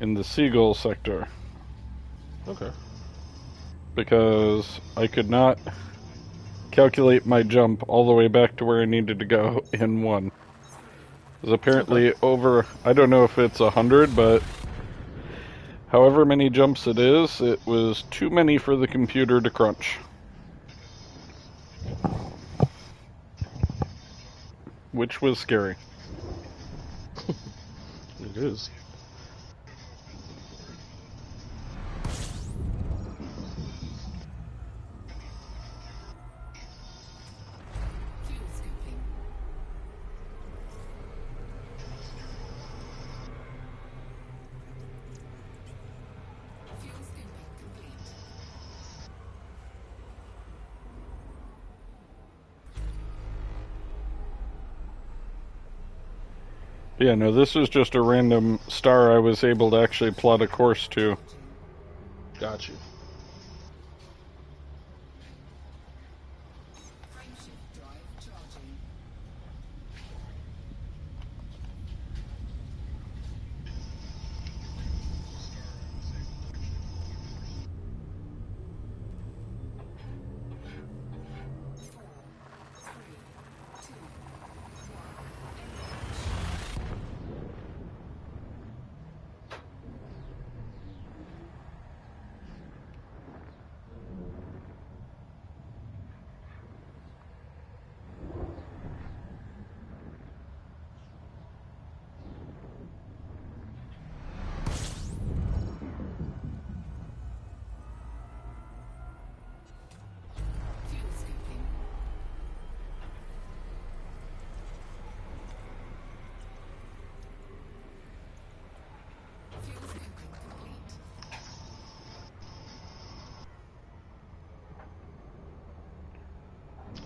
In the Seagull sector. Okay. Because I could not calculate my jump all the way back to where I needed to go in one. There's apparently over, I don't know if it's 100, but however many jumps it is, it was too many for the computer to crunch. Which was scary. It is. Fuel scooping. Fuel scooping complete. Yeah, no, this is just a random star I was able to actually plot a course to. Got you.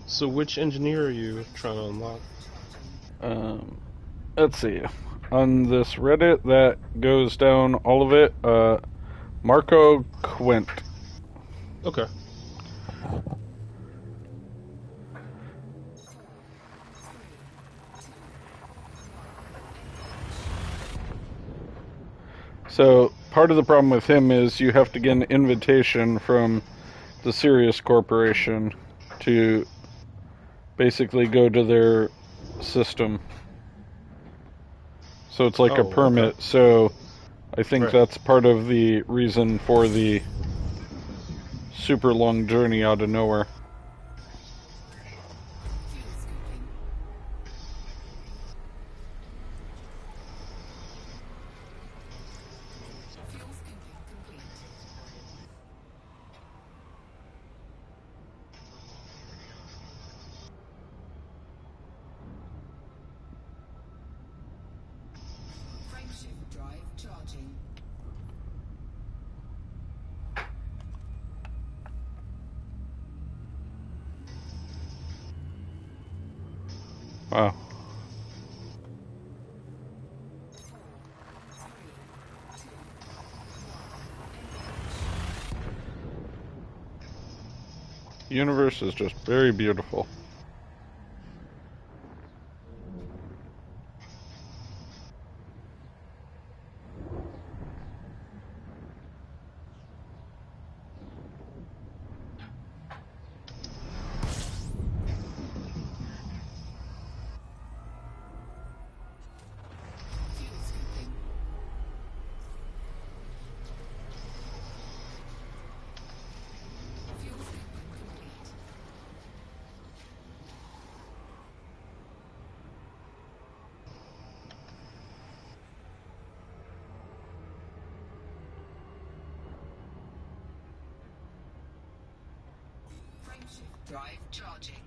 So which engineer are you trying to unlock? Let's see. On this Reddit that goes down all of it, Marco Quint. Okay. So part of the problem with him is you have to get an invitation from the Sirius Corporation to basically go to their system. So it's like a Oh, permit. okay. So I think Right. that's part of the reason for the super long journey out of nowhere. Fuel scooping. Fuel scooping complete. Frameshift drive charging. Wow. The universe is just very beautiful. Fuel scooping. Fuel scooping complete. Frameshift drive charging.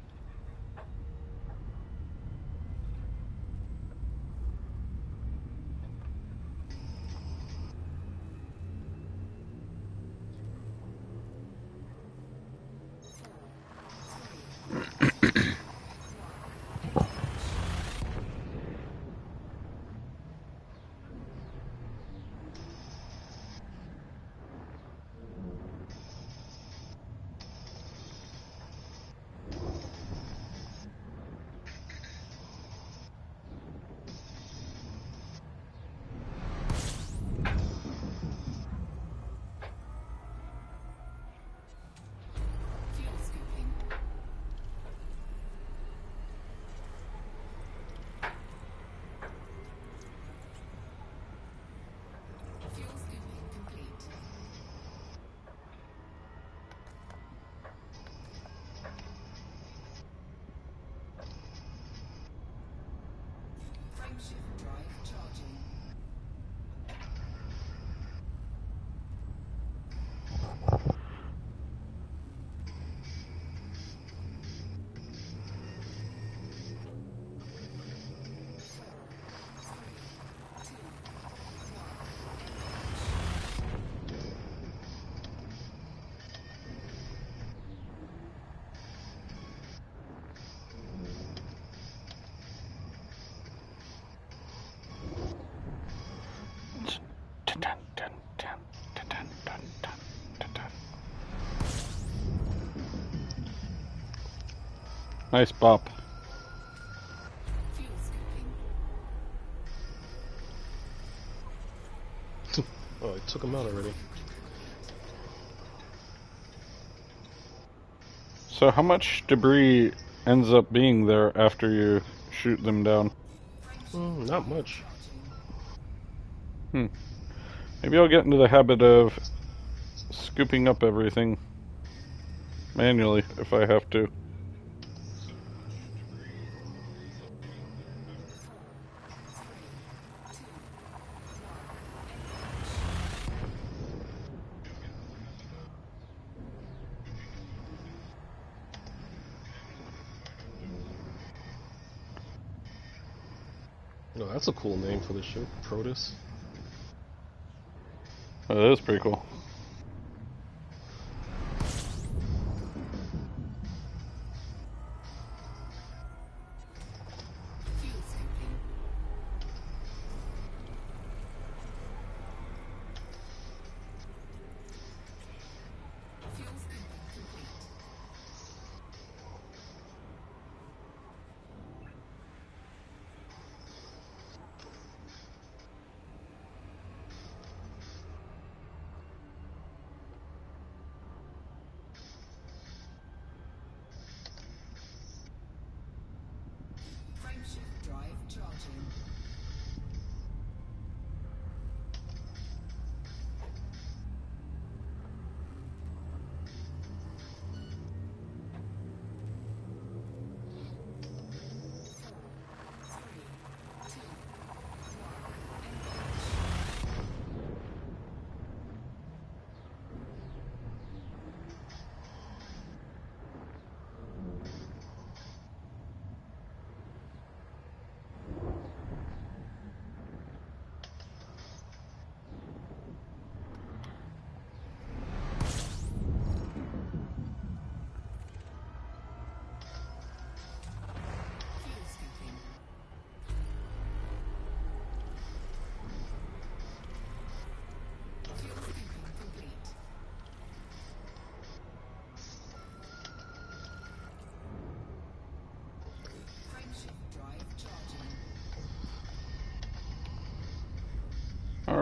Fuel scooping. Fuel scooping complete. Frameshift drive charging. Nice bop. Fuel scooping. Oh, I took him out already. So how much debris ends up being there after you shoot them down? Not much. Maybe I'll get into the habit of scooping up everything manually if I have to. Oh, that's a cool name for the ship, Protus. Oh, that is pretty cool.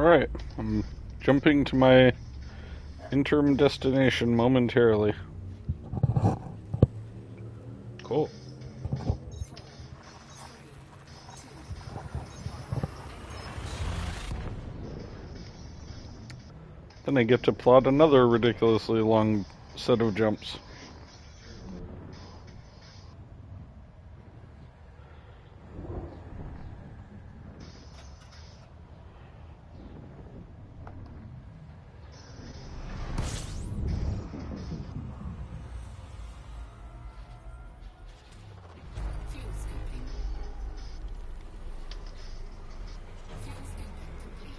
Alright, I'm jumping to my interim destination momentarily. Cool. Then I get to plot another ridiculously long set of jumps. Fuel scooping. Fuel scooping complete.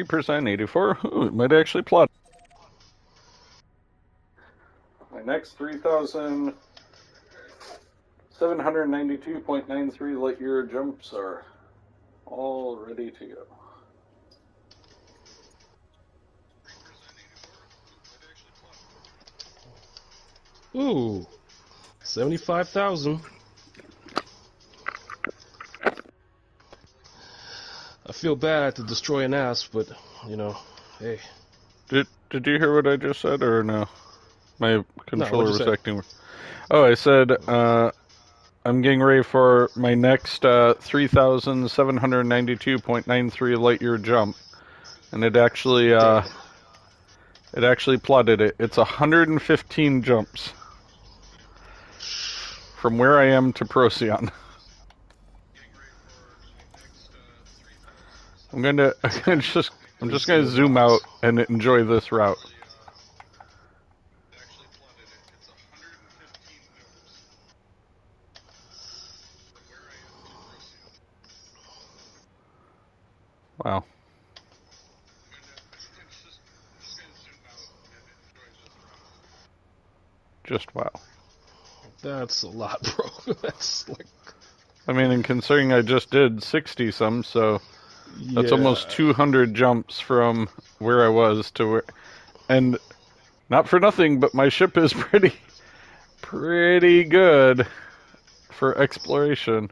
%, 84. Ooh, it might actually plot. My next 3,792.93 light year jumps are all ready to go. Ooh, 75,000. I feel bad I had to destroy an ass, but you know, hey. Did you hear what I just said, or no? My controller was say? acting. Oh, I said I'm getting ready for my next 3,792.93 light year jump, and it actually plotted it. It's 115 jumps from where I am to Procyon. I'm just gonna zoom out and enjoy this route. Wow. Just wow. That's a lot, bro. That's like... I mean, and considering I just did 60 some, so that's yeah. almost 200 jumps from where I was to where... And not for nothing, but my ship is pretty good for exploration.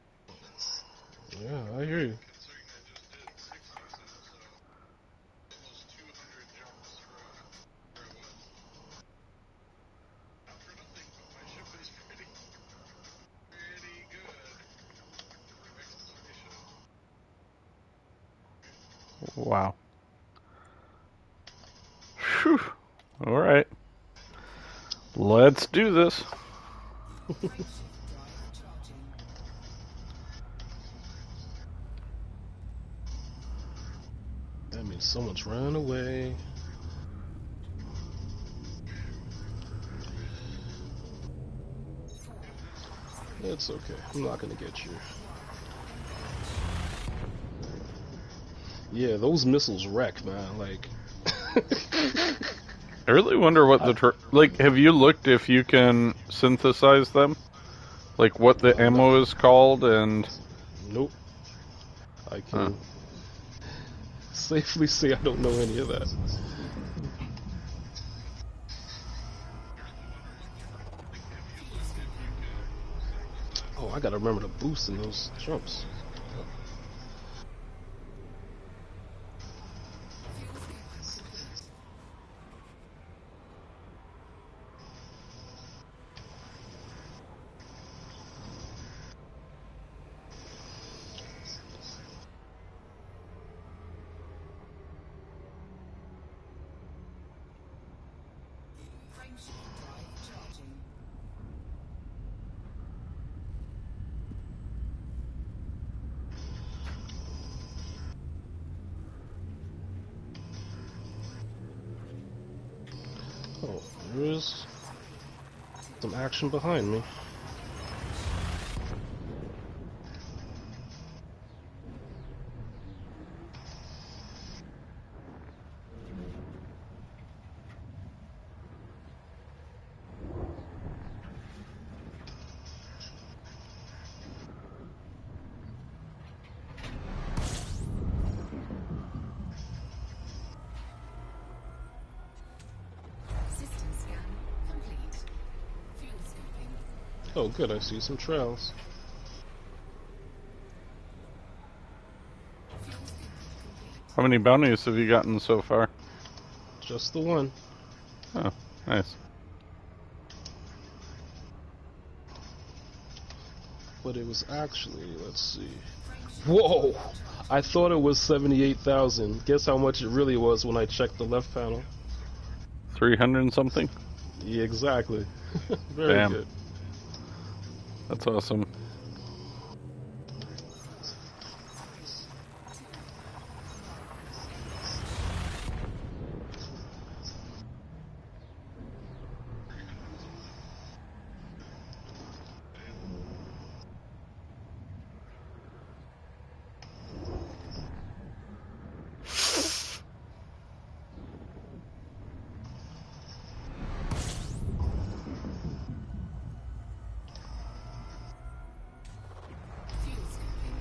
Yeah, I hear you. Wow. Whew. All right. Let's do this. Drive charging. Someone's ran away. It's okay. I'm not gonna get you. Yeah, those missiles wreck, man. Like, I really wonder what the like. Have you looked if you can synthesize them? Like what the no. ammo is called and. Nope. I can safely say I don't know any of that. Oh, I gotta remember to boost in those jumps. Frameshift drive charging. Oh, there is some action behind me. System scan complete. Fuel scoping. Oh, good, I see some trails. Fuel scoping complete. How many bounties have you gotten so far? Just the one. Oh, nice. But it was actually, let's see. Whoa! I thought it was 78,000. Guess how much it really was when I checked the left panel? 300 and something? Yeah, exactly. Very Damn. good. That's awesome. Fuel scoping.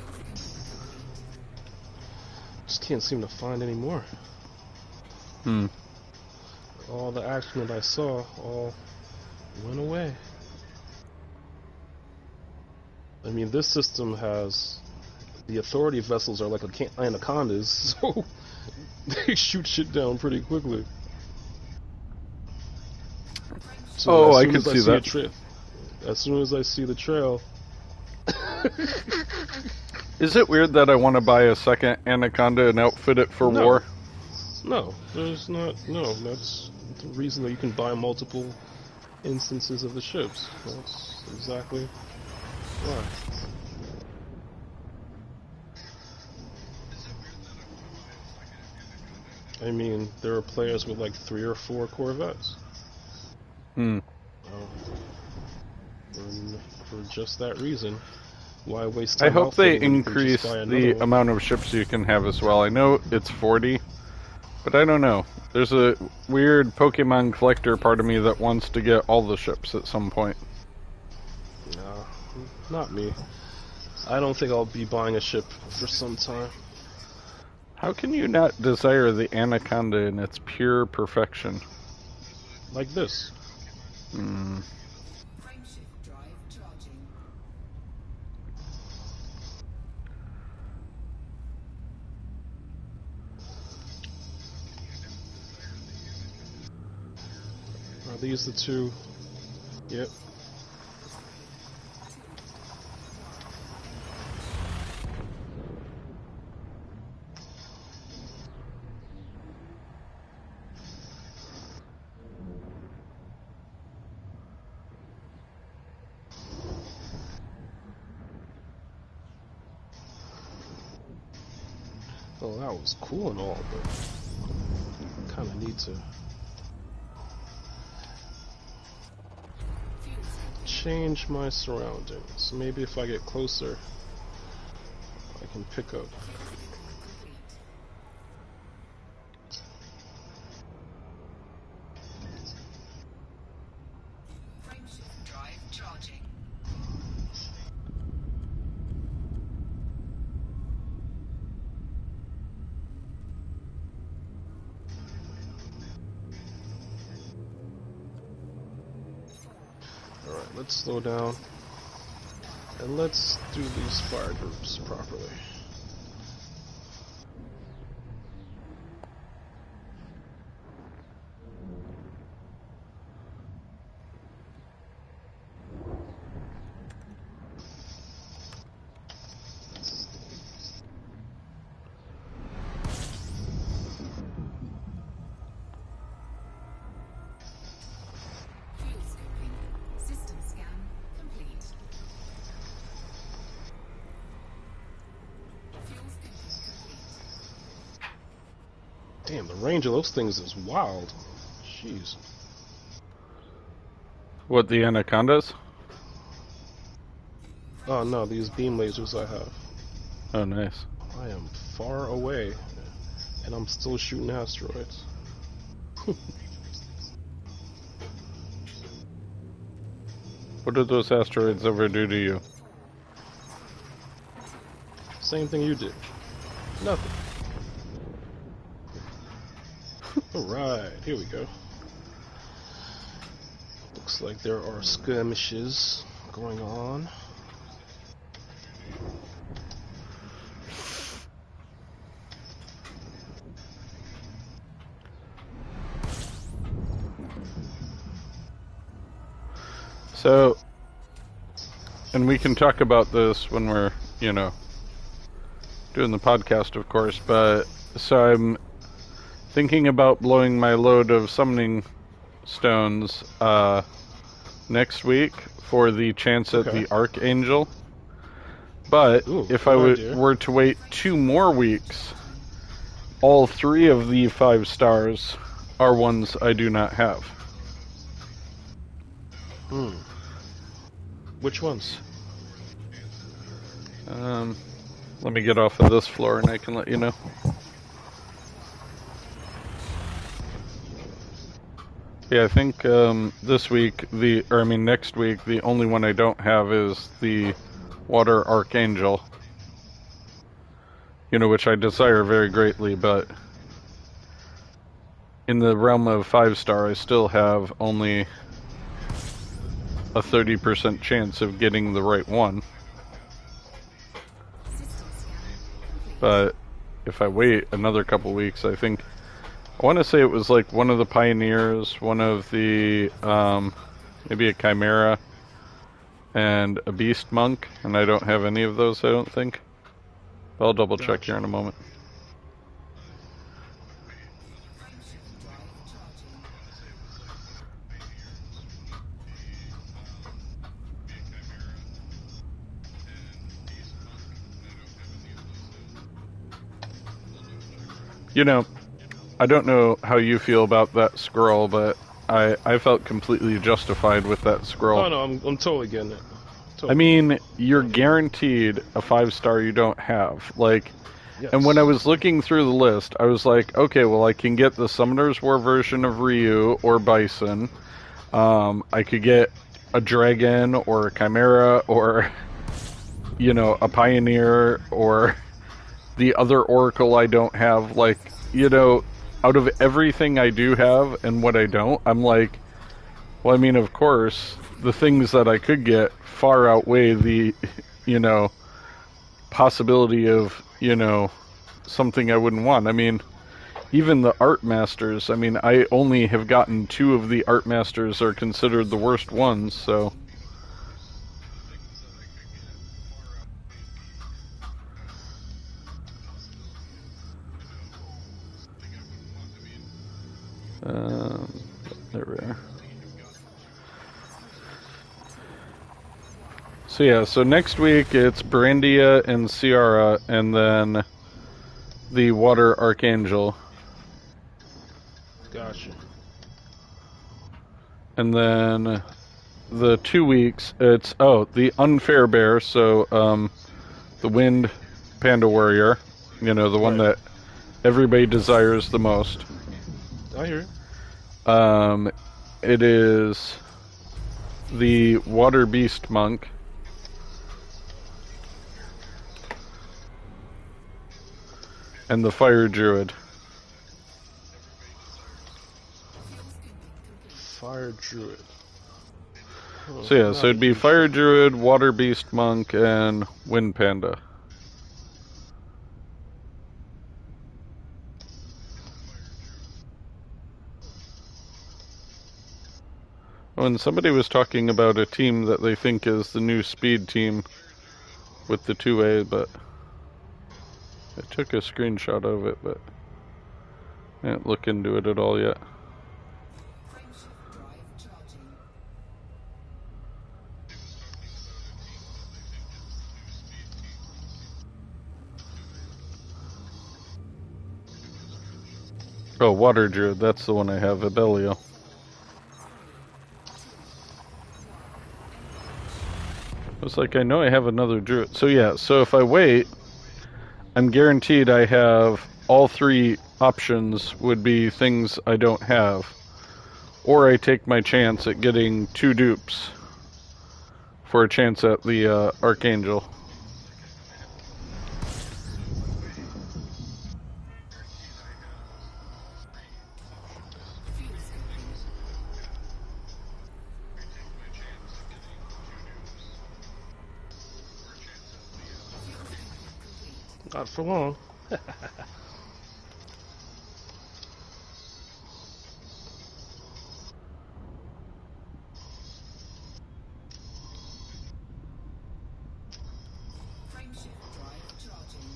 Fuel scoping complete. Just can't seem to find any more. Hmm. All the action that I saw all went away. I mean, this system has the authority vessels are like anacondas, so they shoot shit down pretty quickly. So Oh, as I soon could as see that. As soon as I see the trail, Is it weird that I want to buy a second Anaconda and outfit it for No. war? no, there's not. No, that's the reason that you can buy multiple instances of the ships. That's exactly why. I mean, there are players with like 3 or 4 Corvettes. Hmm. For just that reason, why waste I time hope they outfitting when you can just increase buy another the one? amount of ships you can have as well. I know it's 40, but I don't know. There's a weird Pokemon collector part of me that wants to get all the ships at some point. No, not me. I don't think I'll be buying a ship for some time. How can you not desire the Anaconda in its pure perfection? Like this. Hmm. Frameshift drive charging. Are these the two? Yep. Well, that was cool and all, but kind of need to change my surroundings. Maybe if I get closer, I can pick up. Frameshift drive charging. Alright, let's slow down. And let's do these fire groups properly. Fuel scoping. System scan complete. Fuel scoping complete. Damn, the range of those things is wild. Jeez. What, the anacondas? Oh no, these beam lasers I have. Oh, nice. I am far away, and I'm still shooting asteroids. What did those asteroids ever do to you? Same thing you did. Nothing. Alright, here we go. Looks like there are skirmishes going on. So, and we can talk about this when we're, you know, doing the podcast, of course, but so I'm thinking about blowing my load of summoning stones next week for the chance at Okay. the Archangel. But Ooh, if I good idea. were to wait 2 more weeks, all 3 of the 5 stars are ones I do not have. Hmm. Which ones? Let me get off of this floor and I can let you know. Yeah, I think this week, next week, the only one I don't have is the Water Archangel. You know, which I desire very greatly, but in the realm of 5-star, I still have only a 30% chance of getting the right one. System scan complete. But if I wait another couple weeks, I think I want to say it was like one of the Pioneers, one of the maybe a Chimera, and a Beast Monk, and I don't have any of those, I don't think. I'll double check here in a moment. Frameshift drive charging. You know, I don't know how you feel about that scroll, but I felt completely justified with that scroll. Oh no, I'm totally getting it. Totally. I mean, you're guaranteed a 5-star you don't have. Like, Yes. and when I was looking through the list, I was like, okay, well, I can get the Summoner's War version of Ryu or Bison. I could get a Dragon or a Chimera or, you know, a Pioneer or the other Oracle I don't have. Like, you know, out of everything I do have and what I don't, I'm like, well, I mean, of course, the things that I could get far outweigh the, you know, possibility of, you know, something I wouldn't want. I mean, even the Art Masters, I mean, I only have gotten 2 of the Art Masters are considered the worst ones, so. There we are. So yeah, so next week it's Brandia and Ciara, and then the Water Archangel. Gotcha. And then the 2 weeks, it's, the Unfair Bear, so, the Wind Panda Warrior, you know, the one Right. that everybody desires the most. I hear you. It is the Water Beast Monk. And the Fire Druid. Fire Druid. Oh, So yeah, so it'd be not Fire Druid, Water Beast Monk, and Wind Panda. When somebody was talking about a team that they think is the new speed team with the 2A, but I took a screenshot of it, but I didn't look into it at all yet. Frameshift drive charging. Oh, Water Druid, that's the one I have, Abelio. I was like, I know I have another Druid. So yeah, so if I wait, I'm guaranteed I have all 3 options would be things I don't have. Or I take my chance at getting 2 dupes for a chance at the Archangel. Fuel scoping. Fuel scoping complete. for long. Frameshift drive charging.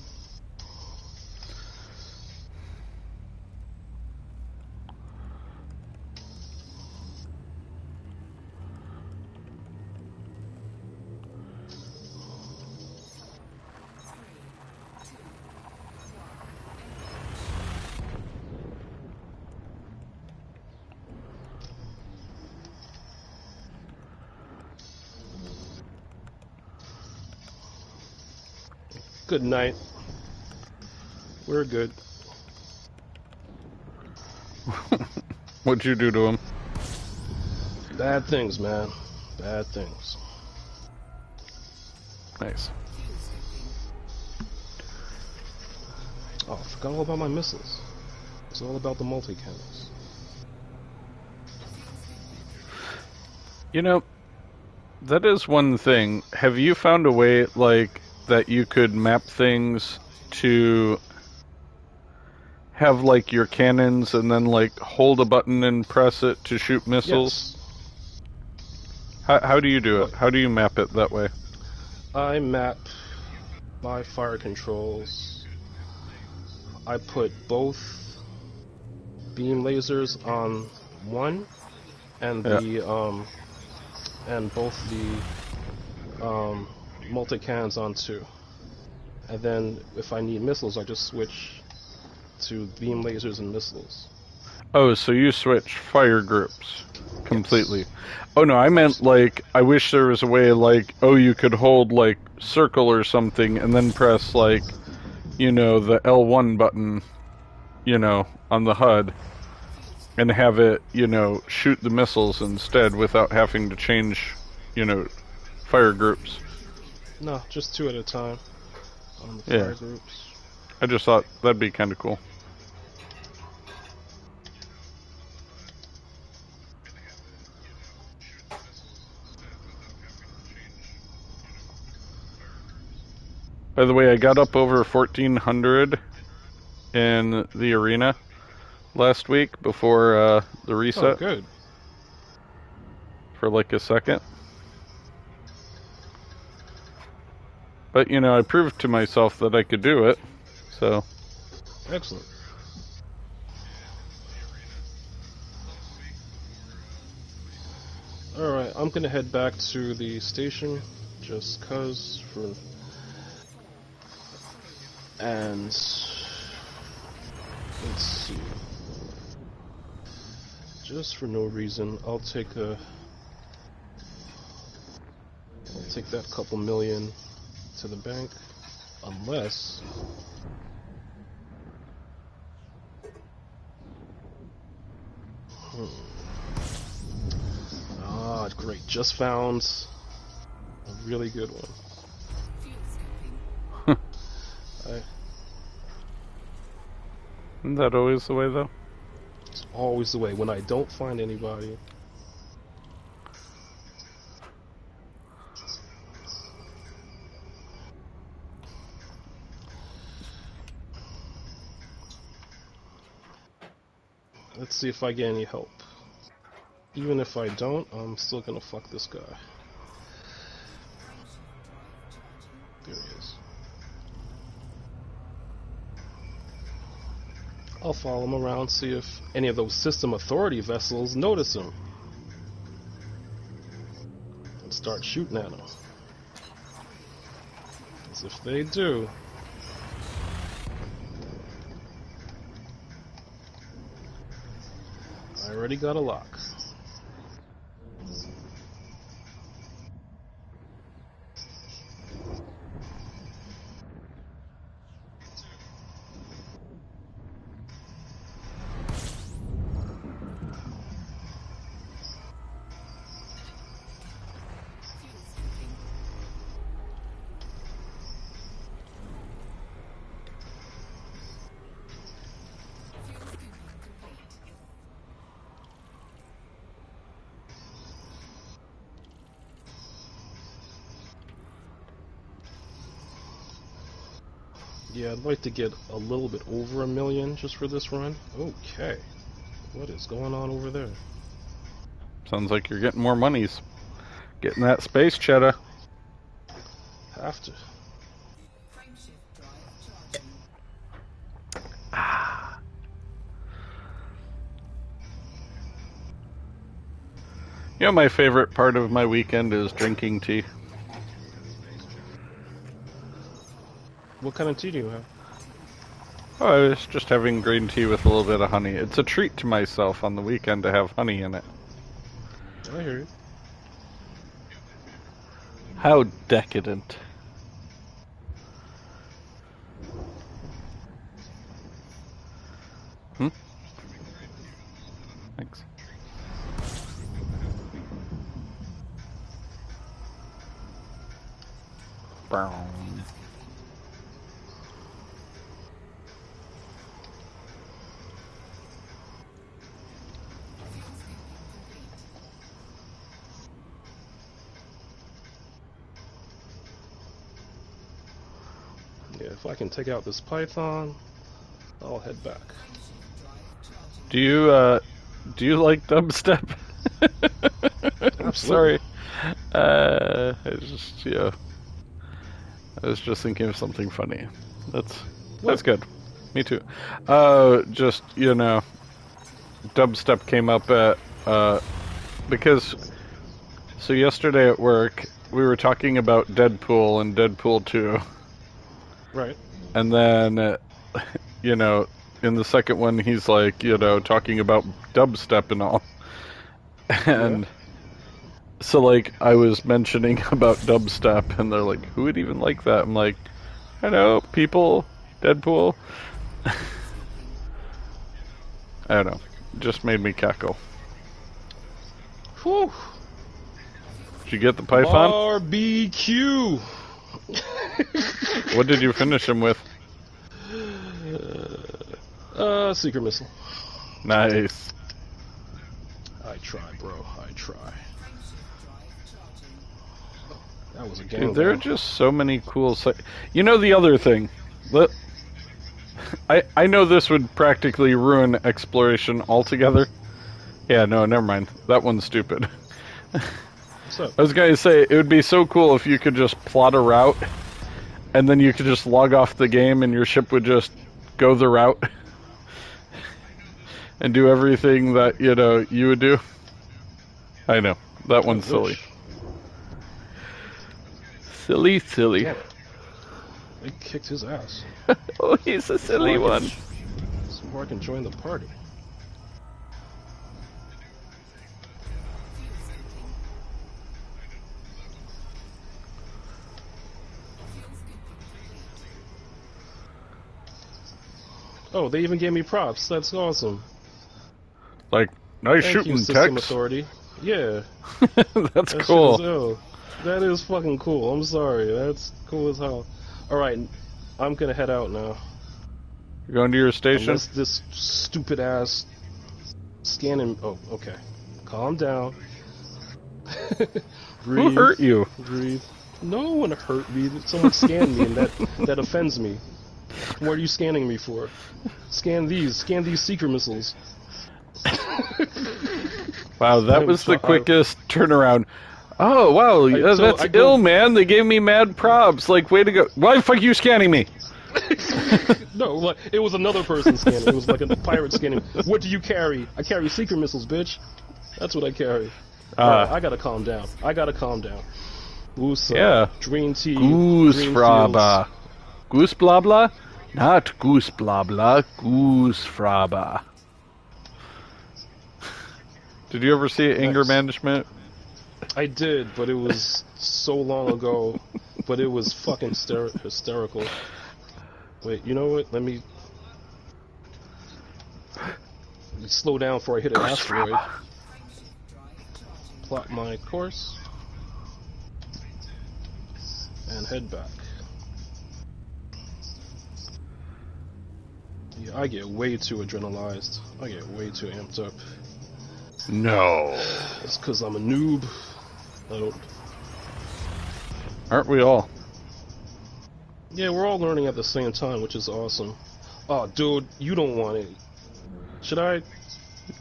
Good night. We're good. What'd you do to him? Bad things, man. Bad things. Nice. Oh, I forgot all about my missiles. It's all about the multi-cannons. You know, that is one thing. Have you found a way, like, that you could map things to have, like, your cannons and then, like, hold a button and press it to shoot missiles? Yes. How do you do it? How do you map it that way? I map my fire controls. I put both beam lasers on one, and the and both the multi-cannons on two. And then if I need missiles, I just switch to beam lasers and missiles. Oh, so you switch fire groups completely. Oh no, I meant like, I wish there was a way like, oh, you could hold like circle or something and then press like, you know, the L1 button, you know, on the HUD and have it, you know, shoot the missiles instead without having to change, you know, fire groups. No, just two at a time on the Yeah. fire groups. I just thought that'd be kind of cool. By the way, I got up over 1400 in the arena last week before the Oh, reset good. for like a second. But, you know, I proved to myself that I could do it, so... Excellent. Alright, I'm gonna head back to the station, just cause, and Let's see. Just for no reason, I'll take that couple million to the bank, unless Ah, great. Just found a really good one. Fuel skipping. Isn't that always the way, though? It's always the way. When I don't find anybody, let's see if I get any help. Even if I don't, I'm still gonna fuck this guy. There he is. I'll follow him around, see if any of those System Authority vessels notice him. And start shooting at him. As if they do. I already got a lock. Fuel skipping. Fuel skipping complete. Yeah, I'd like to get a little bit over 1 million just for this run. Okay. What is going on over there? Sounds like you're getting more monies. Getting that space cheddar. Have to. Frameshift drive charging. You know, my favorite part of my weekend is drinking tea. What kind of tea do you have? Oh, I was just having green tea with a little bit of honey. It's a treat to myself on the weekend to have honey in it. I hear you. How decadent. Thanks. Brown. Yeah, if I can take out this python, I'll head back. Do you like dubstep? I'm sorry. I just I was just thinking of something funny. That's good. Me too. Just dubstep came up at because so yesterday at work we were talking about Deadpool and Deadpool 2. Right. And then in the second one he's like, talking about dubstep and all. And so like I was mentioning about dubstep and they're like, who would even like that? I'm like, I know, people, Deadpool. I don't know. Just made me cackle. Whew. Did you get the python? Barbecue. What did you finish him with? Secret missile. Nice. I try, bro. I try. That was a game. Dude, there are just so many cool the other thing. I know this would practically ruin exploration altogether. Yeah, no, never mind. That one's stupid. What's up? I was going to say, it would be so cool if you could just plot a route, and then you could just log off the game and your ship would just go the route. And do everything that, you would do. I know. That one's silly. Silly. Damn it. They kicked his ass. Oh, he's a silly one. before I can join the party. Oh, they even gave me props. That's awesome. Like, nice Thank you, shooting, System Tex. Authority. Yeah, That's that shit cool. is ill. That is fucking cool. I'm sorry. That's cool as hell. Alright, I'm gonna head out now. You're going to your station? Unless this stupid ass scanning. Oh, okay. Calm down. Who Breathe. hurt you? Breathe. No one hurt me. Someone scanned me, and that offends me. What are you scanning me for? Scan these. Scan these seeker missiles. Wow, that I'm was the sorry. quickest turnaround. Oh, wow, so that's I go- ill, man. They gave me mad props. Like, way to go. Why the fuck are you scanning me? No, like, it was another person scanning. It was like a pirate scanning. What do you carry? I carry seeker missiles, bitch. That's what I carry. Alright, I gotta calm down. Goose, Yeah. green tea. Goose green fraba. Goose blah blah? Not goose blah blah. Goose fraba. Did you ever see Anger Nice. Management? fields. I did, but it was so long ago. But it was fucking hysterical. Wait, you know what? Let me slow down before I hit an Goose asteroid. fraba. Plot my course. And head back. Yeah, I get way too adrenalized. I get way too amped up. No. It's because I'm a noob. I don't... Aren't we all? Yeah, we're all learning at the same time, which is awesome. Oh, dude, you don't want it. Should I?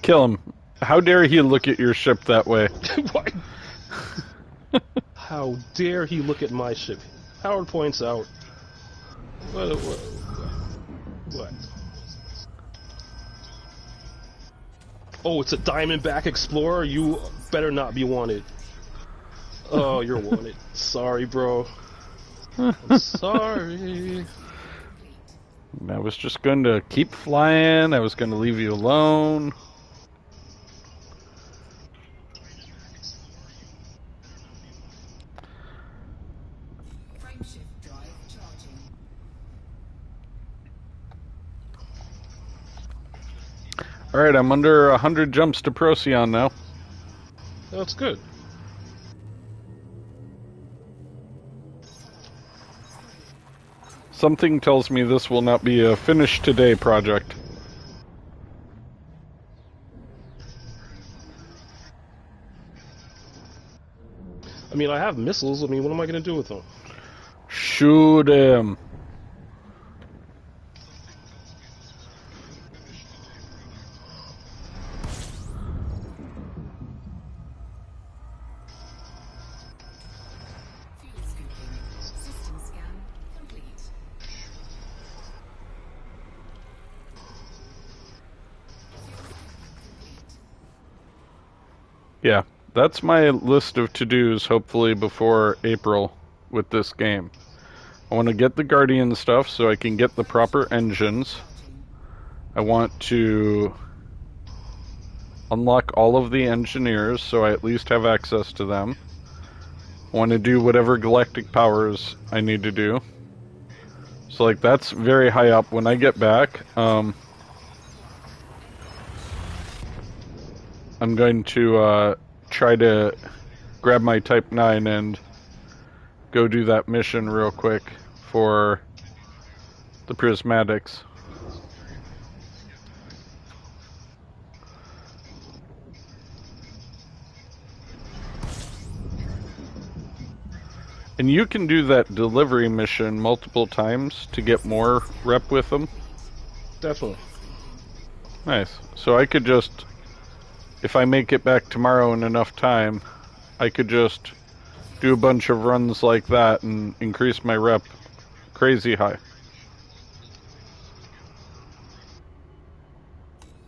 Kill him. How dare he look at your ship that way? Why? How dare he look at my ship? Howard points out. What? Oh, it's a Diamondback Explorer? You better not be wanted. Oh, you're wanted. Sorry, bro. I'm sorry. I was just going to keep flying. I was going to leave you alone. Frameshift drive charging. Alright, I'm under 100 jumps to Procyon now. That's good. Something tells me this will not be a finish today project. I mean, I have missiles. I mean, what am I going to do with them? Shoot him. Fuel scooping. System scan complete. Yeah, that's my list of to-dos, hopefully before April with this game. I want to get the Guardian stuff so I can get the proper engines. I want to unlock all of the engineers so I at least have access to them. I want to do whatever galactic powers I need to do. So, like, that's very high up. When I get back, I'm going to try to grab my Type 9 and go do that mission real quick for the prismatics. And you can do that delivery mission multiple times to get more rep with them. Definitely. Nice. So I could just, if I make it back tomorrow in enough time, I could just do a bunch of runs like that and increase my rep crazy high.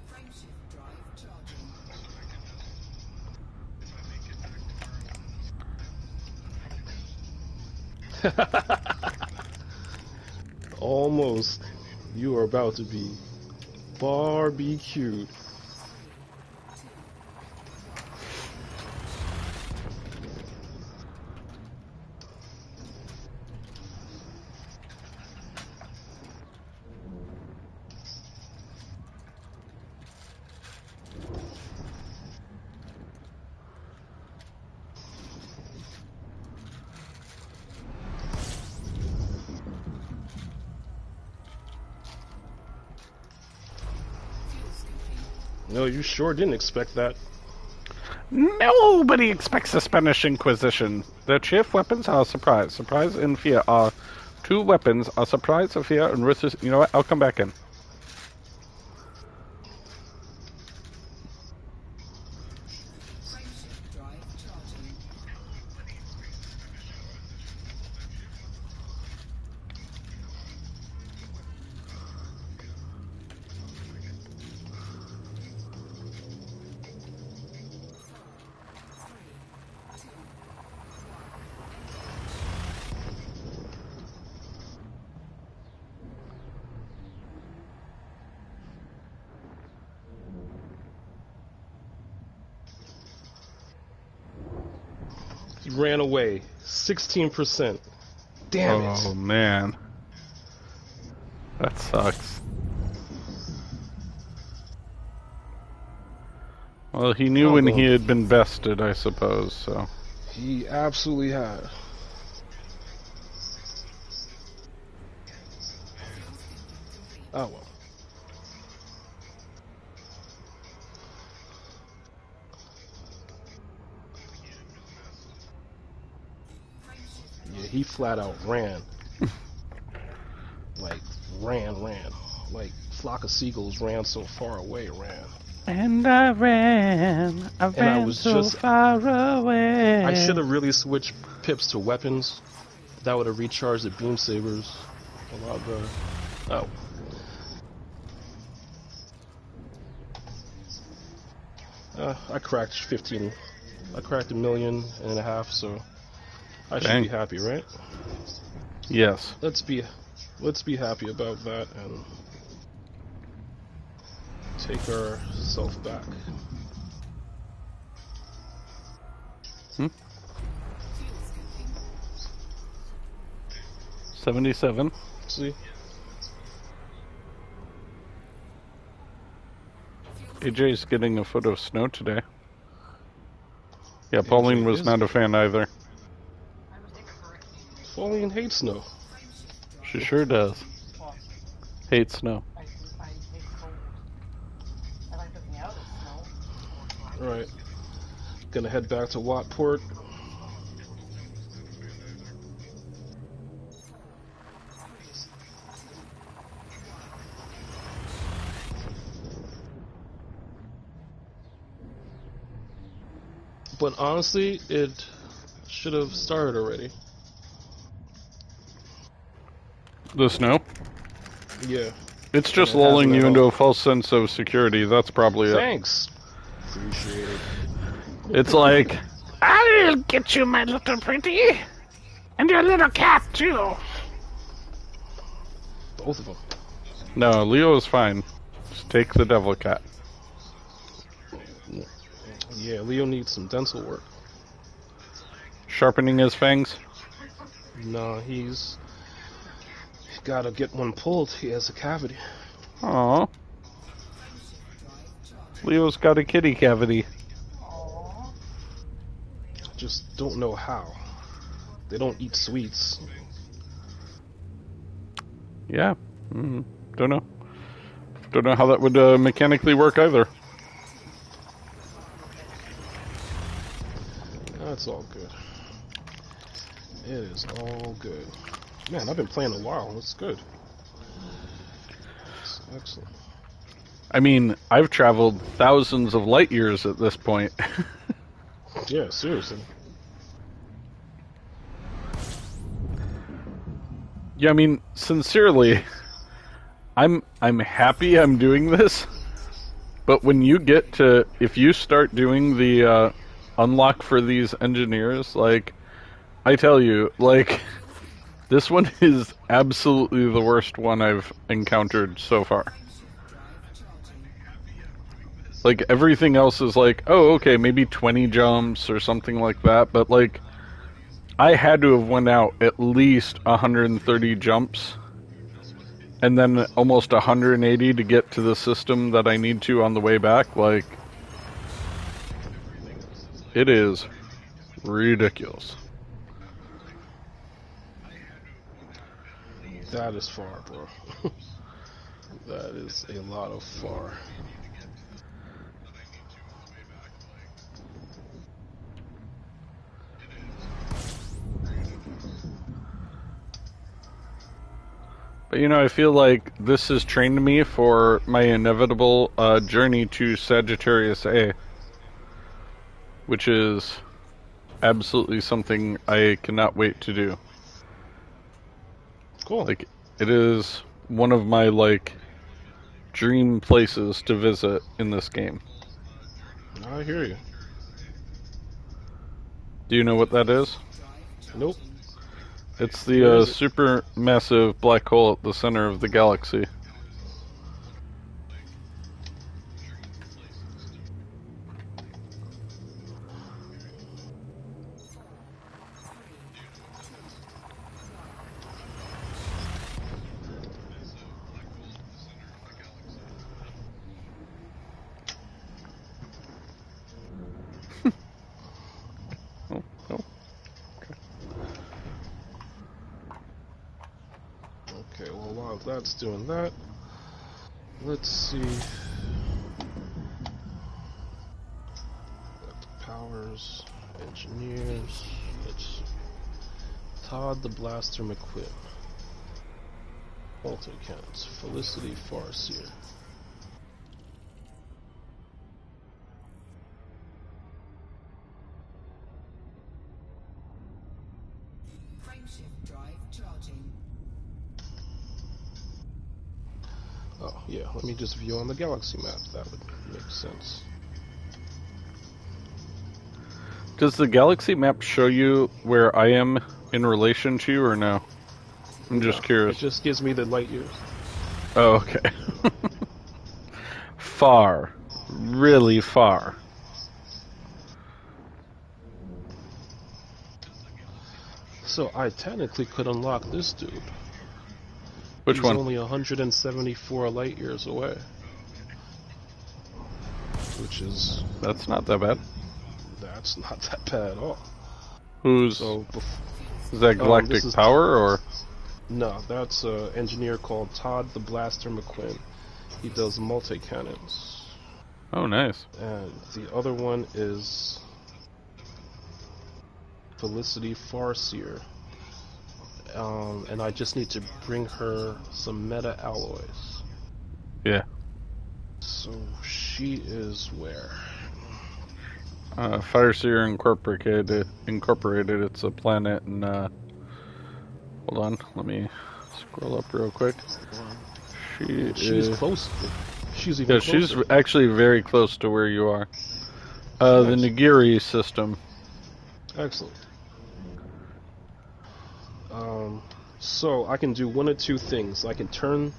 Frameshift drive charging. Almost. You are about to be Barbecued. No, you sure didn't expect that. Nobody expects the Spanish Inquisition. The chief weapons are surprise. Surprise and fear are two weapons. Are surprise, fear, and resist. You know what? I'll come back in. Frameshift drive charging. He ran away. 16%. Damn it. Oh man, that sucks. Well, he knew when he had been bested, I suppose. So He absolutely had. Oh well. Yeah, he flat out ran. Like, ran. Like, flock of seagulls ran so far away, ran. and I ran was so just- far away. I should have really switched pips to weapons. That would have recharged the beam sabers a lot better. Oh. I cracked 15. I cracked 1.5 million, so I should Dang. be happy, right? Yes. Let's be happy about that and take ourselves back. 77. See? AJ's getting a foot of snow today. Yeah, Pauline was is- not a fan either. Pauline hates snow. She sure does. Hates snow. I hate cold. I like looking out at snow. Alright. Gonna head back to Wattport. But honestly, it should have started already. The snow? Yeah. It's just It lulling hasn't you at into all. a false sense of security. That's probably it. Thanks. Appreciate it. It's like, I'll get you, my little pretty. And your little cat, too. Both of them. no, Leo is fine. Just take the devil cat. Yeah, Leo needs some dental work. Sharpening his fangs? Nah, he's gotta get one pulled. He has a cavity. Aww. Leo's got a kitty cavity. Just don't know how. They don't eat sweets. Yeah. Don't know. Don't know how that would mechanically work either. That's all good. It is all good. Man, I've been playing a while. That's good. That's excellent. I mean, I've traveled thousands of light years at this point. Yeah, seriously. Yeah, I mean, sincerely, I'm happy I'm doing this. But when you get to, if you start doing the unlock for these engineers, like, I tell you, like, this one is absolutely the worst one I've encountered so far. Like, everything else is like, oh, okay, maybe 20 jumps or something like that, but, like, I had to have went out at least 130 jumps, and then almost 180 to get to the system that I need to on the way back. Like, it is ridiculous. That is far, bro. That is a lot of far. But you know, I feel like this has trained me for my inevitable journey to Sagittarius A, which is absolutely something I cannot wait to do. Cool. Like, it is one of my, like, dream places to visit in this game. I hear you. Do you know what that is? Nope. It's Where the is it? super massive black hole at the center of the galaxy. Oh, no. Okay, well, while that's doing that, let's see. Got the powers, engineers. It's Todd the Blaster McQuinn. Multi-cannons. Felicity Farseer. Frameshift drive charging. Oh, yeah, let me just view on the galaxy map. That would make sense. Does the galaxy map show you where I am in relation to you, or no? I'm just No, curious. It just gives me the light years. Oh, okay. Far. Really far. So I technically could unlock this dude. Which He's one? only 174 light years away. Which is, That's not that bad. that's not that bad at all. Who's... So, is that Galactic this is- Power, or... no, that's an engineer called Todd the Blaster McQuinn. He does multi-cannons. Oh, nice. And the other one is Felicity Farseer. And I just need to bring her some meta alloys. Yeah. So she is where? Fireseer Incorporated. It's a planet, and hold on, let me scroll up real quick. She's close. She's even Yeah, closer. she's actually very close to where you are. The Nice. Nagiri system. Excellent. So I can do one of two things. I can turn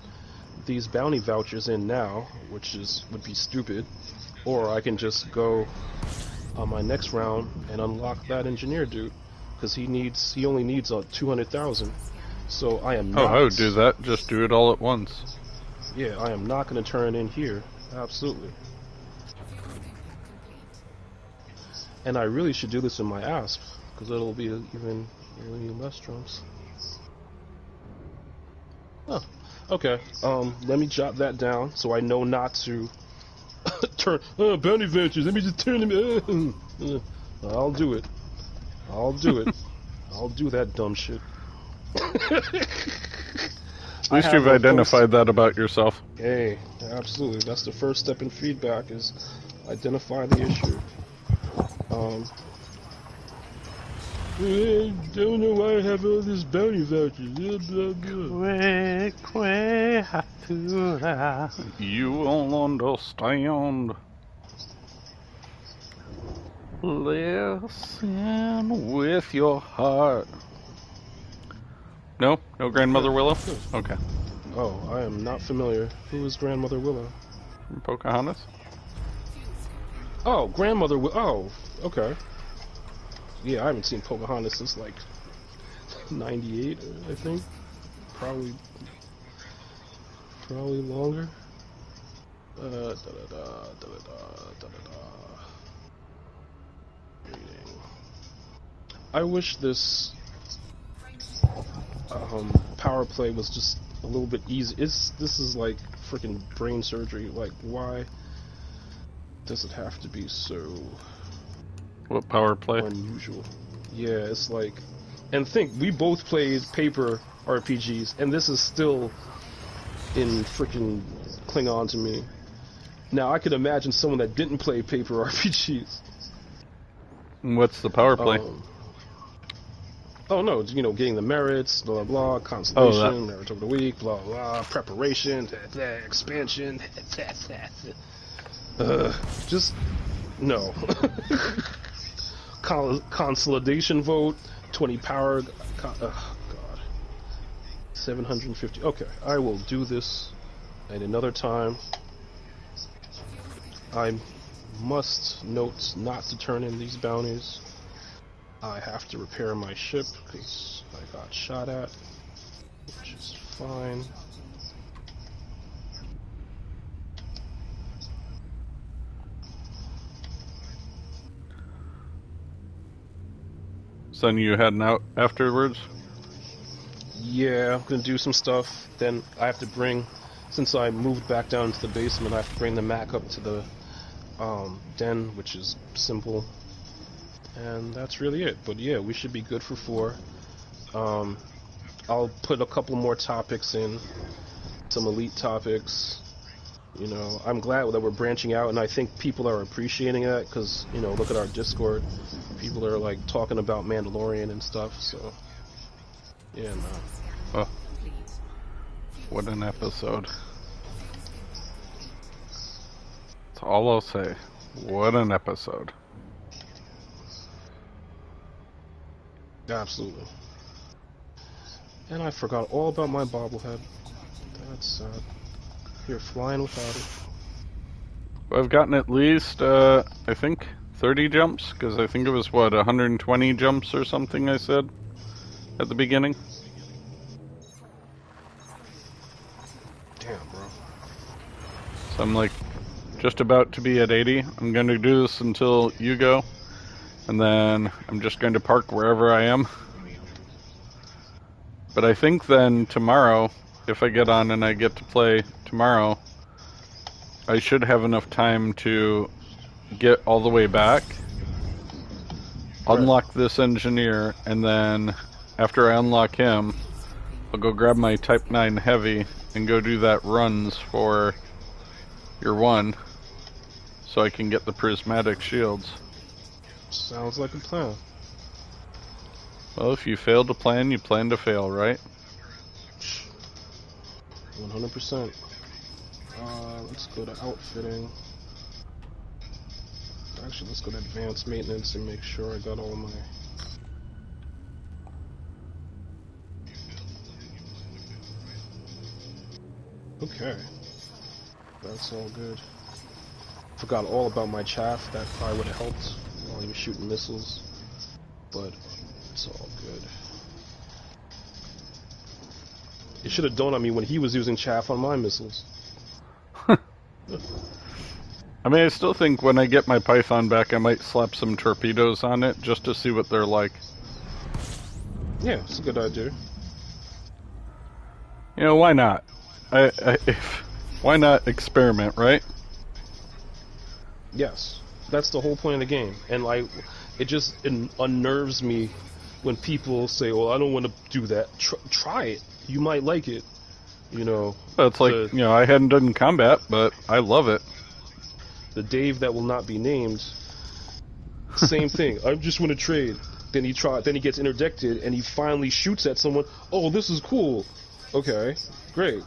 these bounty vouchers in now, which would be stupid, or I can just go on my next round and unlock that engineer dude, because he only needs 200,000. So I am not. Oh, I would do that. Just do it all at once. Yeah, I am not going to turn it in here. Absolutely. And I really should do this in my ASP, because it'll be even less drums. Oh, okay. Let me jot that down so I know not to turn bounty ventures. Let me just turn them. I'll do it. I'll do it. I'll do that dumb shit. At least you've identified that about yourself. Hey, absolutely. That's the first step in feedback, is identify the issue. I don't know why I have all this bounty vouchers. Blah, blah, blah. You will understand. Listen with your heart. No? No Grandmother Willow? Okay. Oh, I am not familiar. Who is Grandmother Willow? From Pocahontas? Oh, grandmother. Oh, okay. Yeah, I haven't seen Pocahontas since like '98, I think. Probably longer. Da da da da da da da. Reading. I wish this power play was just a little bit easy. This is like freaking brain surgery. Like, why does it have to be so What power play? unusual? Yeah, it's like, and think we both played paper RPGs, and this is still in freaking Klingon to me. Now I could imagine someone that didn't play paper RPGs. What's the power play? Oh no, you know, getting the merits, blah blah, constellation, merit of the week, blah blah, preparation, expansion, just no. Consolidation vote, 20 power, God, 750. Okay, I will do this at another time. I must note not to turn in these bounties. I have to repair my ship because I got shot at, which is fine. So then you heading out afterwards? Yeah, I'm gonna do some stuff. Then I have to bring, since I moved back down to the basement, I have to bring the Mac up to the den, which is simple. And that's really it. But yeah, we should be good for 4. I'll put a couple more topics in, some elite topics. You know, I'm glad that we're branching out, and I think people are appreciating that, because, you know, look at our Discord. People are, like, talking about Mandalorian and stuff, so... Yeah, man. Oh. What an episode. That's all I'll say. What an episode. Absolutely. And I forgot all about my bobblehead. That's sad. You're flying without it. I've gotten at least, I think, 30 jumps, because I think it was, what, 120 jumps or something I said at the beginning? Damn, bro. So I'm, like, just about to be at 80. I'm going to do this until you go, and then I'm just going to park wherever I am. But I think then tomorrow, if I get on and I get to play tomorrow, I should have enough time to get all the way back, unlock this engineer, and then after I unlock him, I'll go grab my Type 9 Heavy and go do that runs for your 1, so I can get the prismatic shields. Sounds like a plan. Well, if you fail to plan, you plan to fail, right? 100%. Let's go to outfitting. Actually, let's go to advanced maintenance and make sure I got all my... Okay. That's all good. Forgot all about my chaff. That probably would have helped while he was shooting missiles. But it's all good. It should have dawned on me when he was using chaff on my missiles. I mean, I still think when I get my Python back, I might slap some torpedoes on it just to see what they're like. Yeah, it's a good idea. You know, why not? Why not experiment, right? Yes, that's the whole point of the game, and it unnerves me when people say, "Well, I don't want to do that." Try it. You might like it. You know. It's like, you know, I hadn't done combat, but I love it. The Dave that will not be named. Same thing. I just want to trade. Then he gets interdicted, and he finally shoots at someone. Oh, this is cool. Okay, great.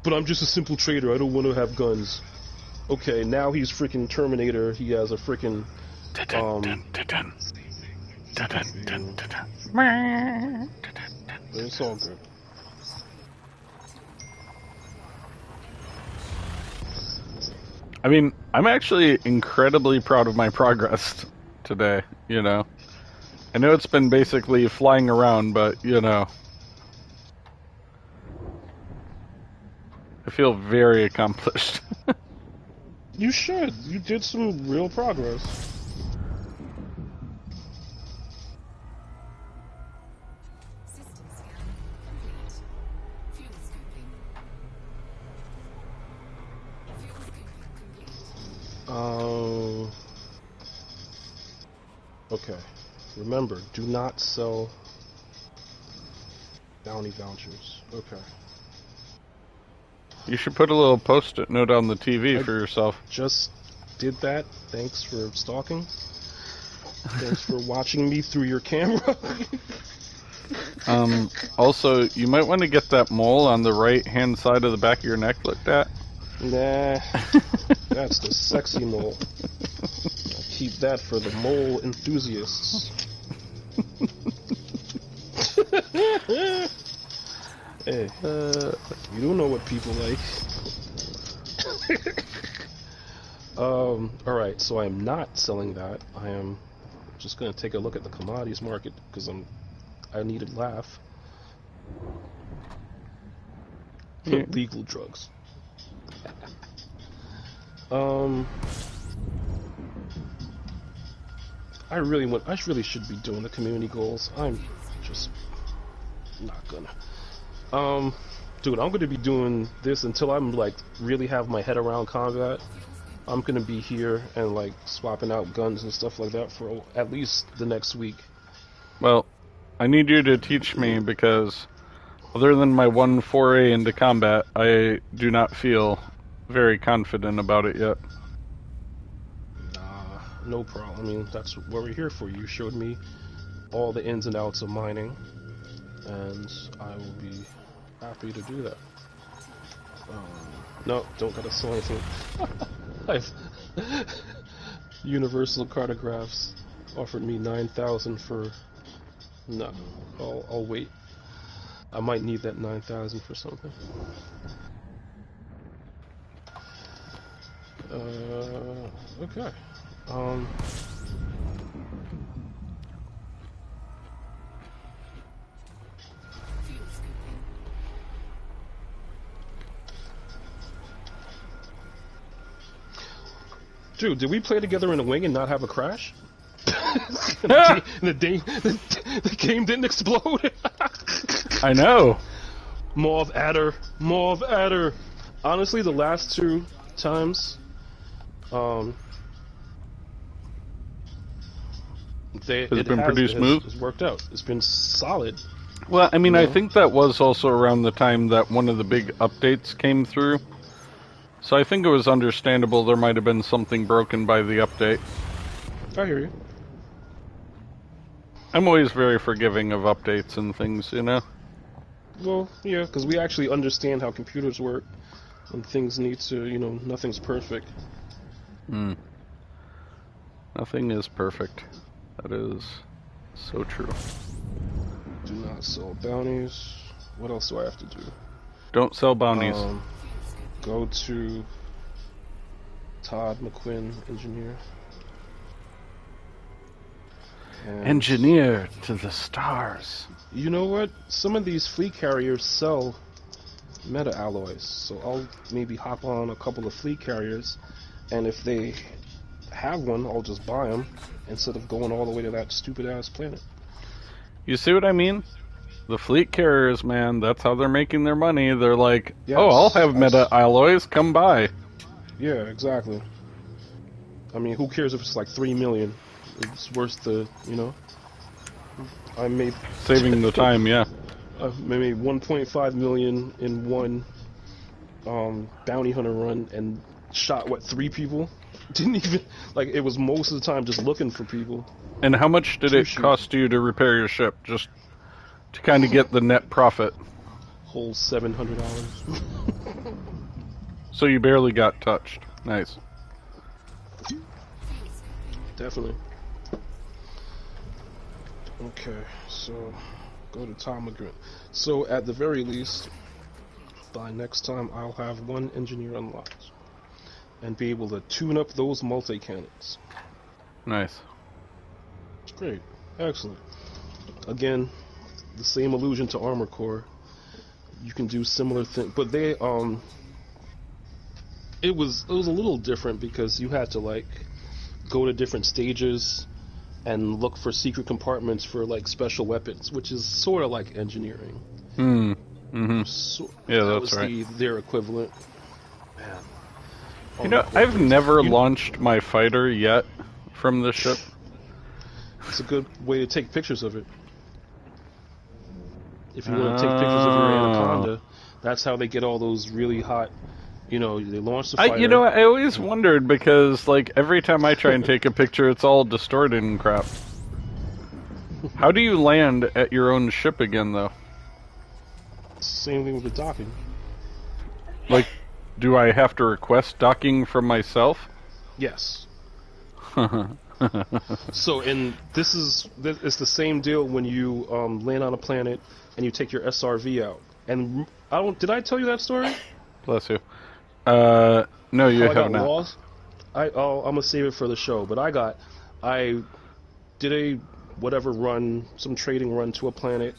But I'm just a simple trader. I don't want to have guns. Okay, now he's freaking Terminator. He has a freaking It's all good. I mean, I'm actually incredibly proud of my progress today, you know. I know it's been basically flying around, but, you know. I feel very accomplished. You should. You did some real progress. System scan complete. Fuel scooping. Fuel scooping complete. Okay. Remember, do not sell bounty vouchers. Okay. You should put a little post-it note on the TV for yourself. Just did that. Thanks for stalking. Thanks for watching me through your camera. Also, you might want to get that mole on the right-hand side of the back of your neck looked at. Nah, that's the sexy mole. I'll keep that for the mole enthusiasts. Hey, you don't know what people like. Alright, so I am not selling that. I am just gonna take a look at the commodities market because I need a laugh. Yeah. Legal drugs. I really should be doing the community goals. I'm just not gonna. Dude, I'm gonna be doing this until I'm like really have my head around combat. I'm gonna be here and like swapping out guns and stuff like that for at least the next week. Well, I need you to teach me because other than my one foray into combat, I do not feel very confident about it yet. No problem. I mean, that's what we're here for. You showed me all the ins and outs of mining, and I will be happy to do that. No, don't gotta sell anything. I've Universal Cartographs offered me 9,000 for. No, I'll wait. I might need that 9,000 for something. Okay. Dude, did we play together in a wing and not have a crash? the game didn't explode. I know. Mauve Adder. Honestly, the last two times, it's been pretty smooth. It's worked out. It's been solid. Well, I mean, I think that was also around the time that one of the big updates came through. So I think it was understandable there might have been something broken by the update. I hear you. I'm always very forgiving of updates and things, you know? Well, yeah, because we actually understand how computers work, and things need to, nothing's perfect. Nothing is perfect. That is so true. Do not sell bounties. What else do I have to do? Don't sell bounties. Go to Todd McQuinn, engineer. And Engineer to the stars. you know what? Some of these fleet carriers sell meta alloys, so I'll maybe hop on a couple of fleet carriers, and if they have one, I'll just buy them instead of going all the way to that stupid ass planet. You see what I mean? The fleet carriers, man, that's how they're making their money. They're like, Yes, oh, I'll have meta alloys, come by. Yeah, exactly. I mean, who cares if it's like 3 million? It's worth the, I made Saving the time, yeah. maybe 1.5 million in one bounty hunter run and shot 3 people. Didn't even it was most of the time just looking for people. And how much did it cost you to repair your ship? Just to kind of get the net profit. Whole $700. So you barely got touched. Nice. Definitely. Okay, so go to Tom McGrin. So at the very least, by next time I'll have one engineer unlocked. and be able to tune up those multi-cannons. Nice. Great. Excellent. Again, the same allusion to Armor Core. You can do similar things, but they it was a little different because you had to like go to different stages and look for secret compartments for like special weapons, which is sort of like engineering. Mm-hmm. Yeah, that's right. Their equivalent. Man. You know, I've never launched my fighter yet from the ship. It's a good way to take pictures of it. If you want to take pictures of your Anaconda, that's how they get all those really hot, you know, they launch the fighter. I always wondered because, like, every time I try and take a picture, it's all distorted and crap. How do you land at your own ship again, though? Same thing with the docking. Like, do I have to request docking from myself? Yes. So, it's the same deal when you land on a planet and you take your SRV out. And did I tell you that story? Bless you. No, you have not. Lost? I'm gonna save it for the show. But I did a whatever run, some trading run to a planet,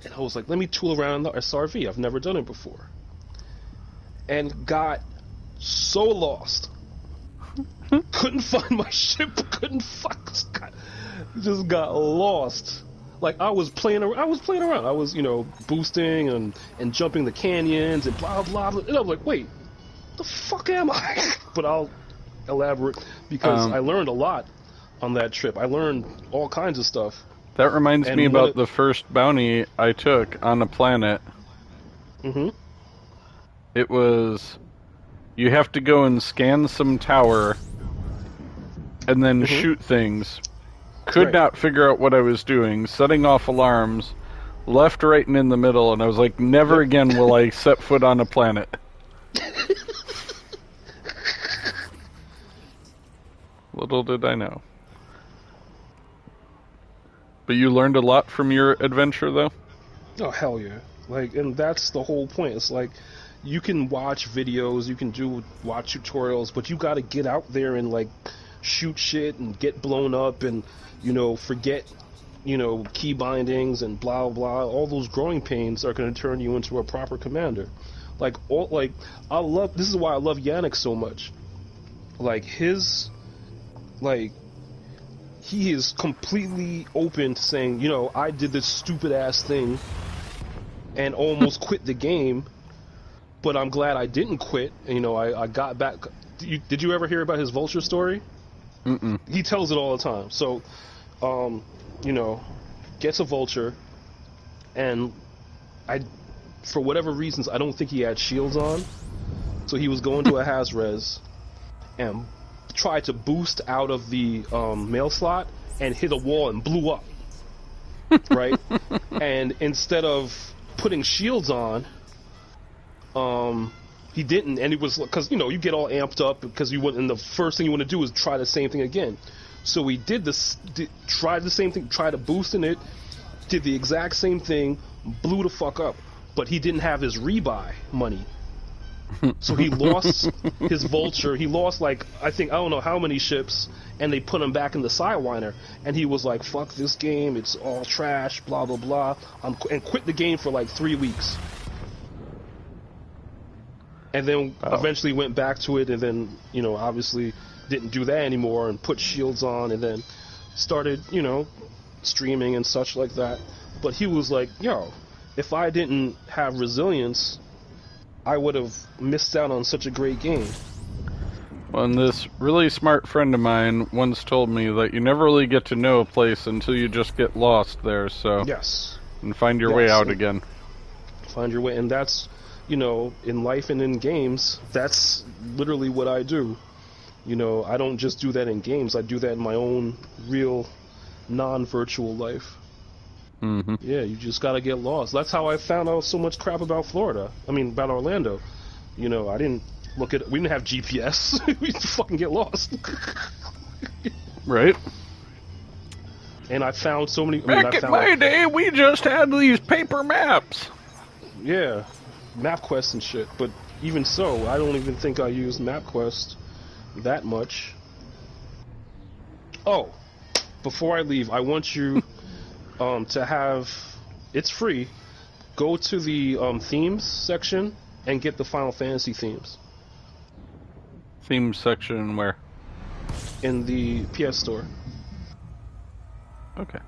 and I was like, let me tool around the SRV. I've never done it before, and got so lost. Couldn't find my ship. Just got lost. Like I was playing around. I was, boosting and jumping the canyons and blah blah blah. And I was like, wait, the fuck am I? But I'll elaborate because I learned a lot on that trip. I learned all kinds of stuff. That reminds me about the first bounty I took on a planet. Mm-hmm. It was, you have to go and scan some tower and then shoot things. Could not figure out what I was doing, setting off alarms, left, right, and in the middle, and I was like, never again will I set foot on a planet. Little did I know. But you learned a lot from your adventure, though? Oh, hell yeah. Like, and that's the whole point. It's like, you can watch videos, you can watch tutorials, but you gotta get out there and, like, shoot shit and get blown up and, forget, key bindings and blah, blah. All those growing pains are gonna turn you into a proper commander. This is why I love Yannick so much. Like, he is completely open to saying, I did this stupid ass thing and almost quit the game, but I'm glad I didn't quit. I got back. Did you ever hear about his vulture story? Mm-mm. He tells it all the time. So, gets a vulture, and for whatever reasons, I don't think he had shields on, so he was going to a Haz-Res and tried to boost out of the mail slot and hit a wall and blew up. Right? And instead of putting shields on, he didn't, and it was because you get all amped up because and the first thing you want to do is try the same thing again. So he tried the same thing, tried to boost in it, did the exact same thing, blew the fuck up, but he didn't have his rebuy money. So he lost his vulture. He lost I don't know how many ships, and they put him back in the Sidewinder. And he was like, "Fuck this game. It's all trash." Blah blah blah. And quit the game for 3 weeks. And then eventually went back to it, and then obviously didn't do that anymore, and put shields on, and then started streaming and such like that. But he was like, "Yo, if I didn't have resilience, I would have missed out on such a great game." Well, and this really smart friend of mine once told me that you never really get to know a place until you just get lost there, so... Yes. And find your way out again. Find your way, and that's, in life and in games, that's literally what I do. I don't just do that in games, I do that in my own real, non-virtual life. Mm-hmm. Yeah, you just gotta get lost. That's how I found out so much crap about about Orlando. I didn't we didn't have GPS. We just fucking get lost. Right. And I found so many... Back in my day, we just had these paper maps. Yeah, MapQuest and shit. But even so, I don't even think I use MapQuest that much. Oh, before I leave, I want you to have, it's free, go to the themes section and get the Final Fantasy themes Theme section where? in the PS Store. Okay.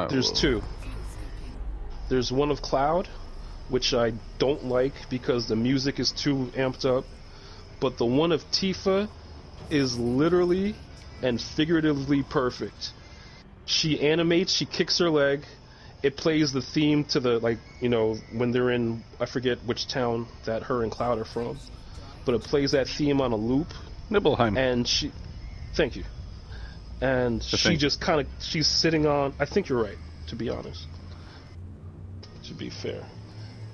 There's two. There's one of Cloud, which I don't like because the music is too amped up, but the one of Tifa is literally and figuratively perfect. She animates, she kicks her leg, it plays the theme to the, like, you know, when they're in, I forget which town that her and Cloud are from, but it plays that theme on a loop, Nibelheim. and she, thank you, and she just kind of, she's sitting on, I think you're right, to be honest, to be fair,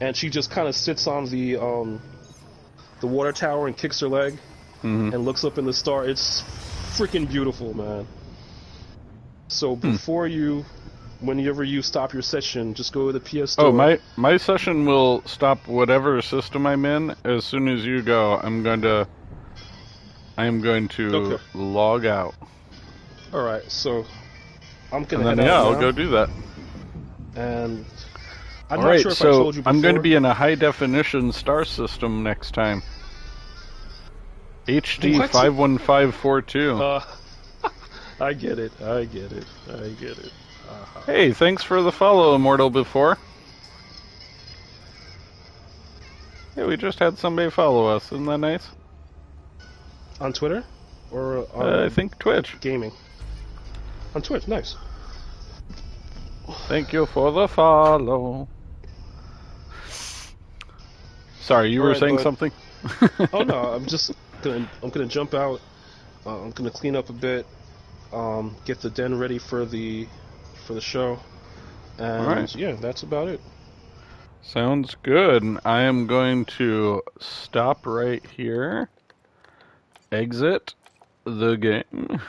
and she just kind of sits on the water tower and kicks her leg, and looks up in the star. It's freaking beautiful, man. So before you, whenever you stop your session, just go to the PS Store. Oh, my session will stop whatever system I'm in. As soon as you go, I am going to Okay. log out. All right, so I'm And gonna then head out I'll now, go do that. and I'm All not right, sure if I so told you before. I'm going to be in a high definition star system next time. HD What? 51542. I get it. I get it. I get it. Hey, thanks for the follow, Immortal Before. Hey, we just had somebody follow us. Isn't that nice? On Twitter, or on I think Twitch. gaming. On Twitch, nice. Thank you for the follow. Sorry, you were Alright, saying bud. something? Oh no, I'm gonna jump out. I'm gonna clean up a bit, get the den ready for the show, and Alright. yeah, that's about it. Sounds good. I am going to stop right here. Exit the game.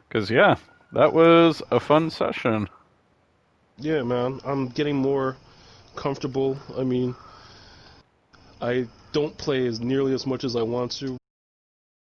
Because, yeah, that was a fun session. Yeah, man, I'm getting more comfortable. I mean, I don't play as nearly as much as I want to,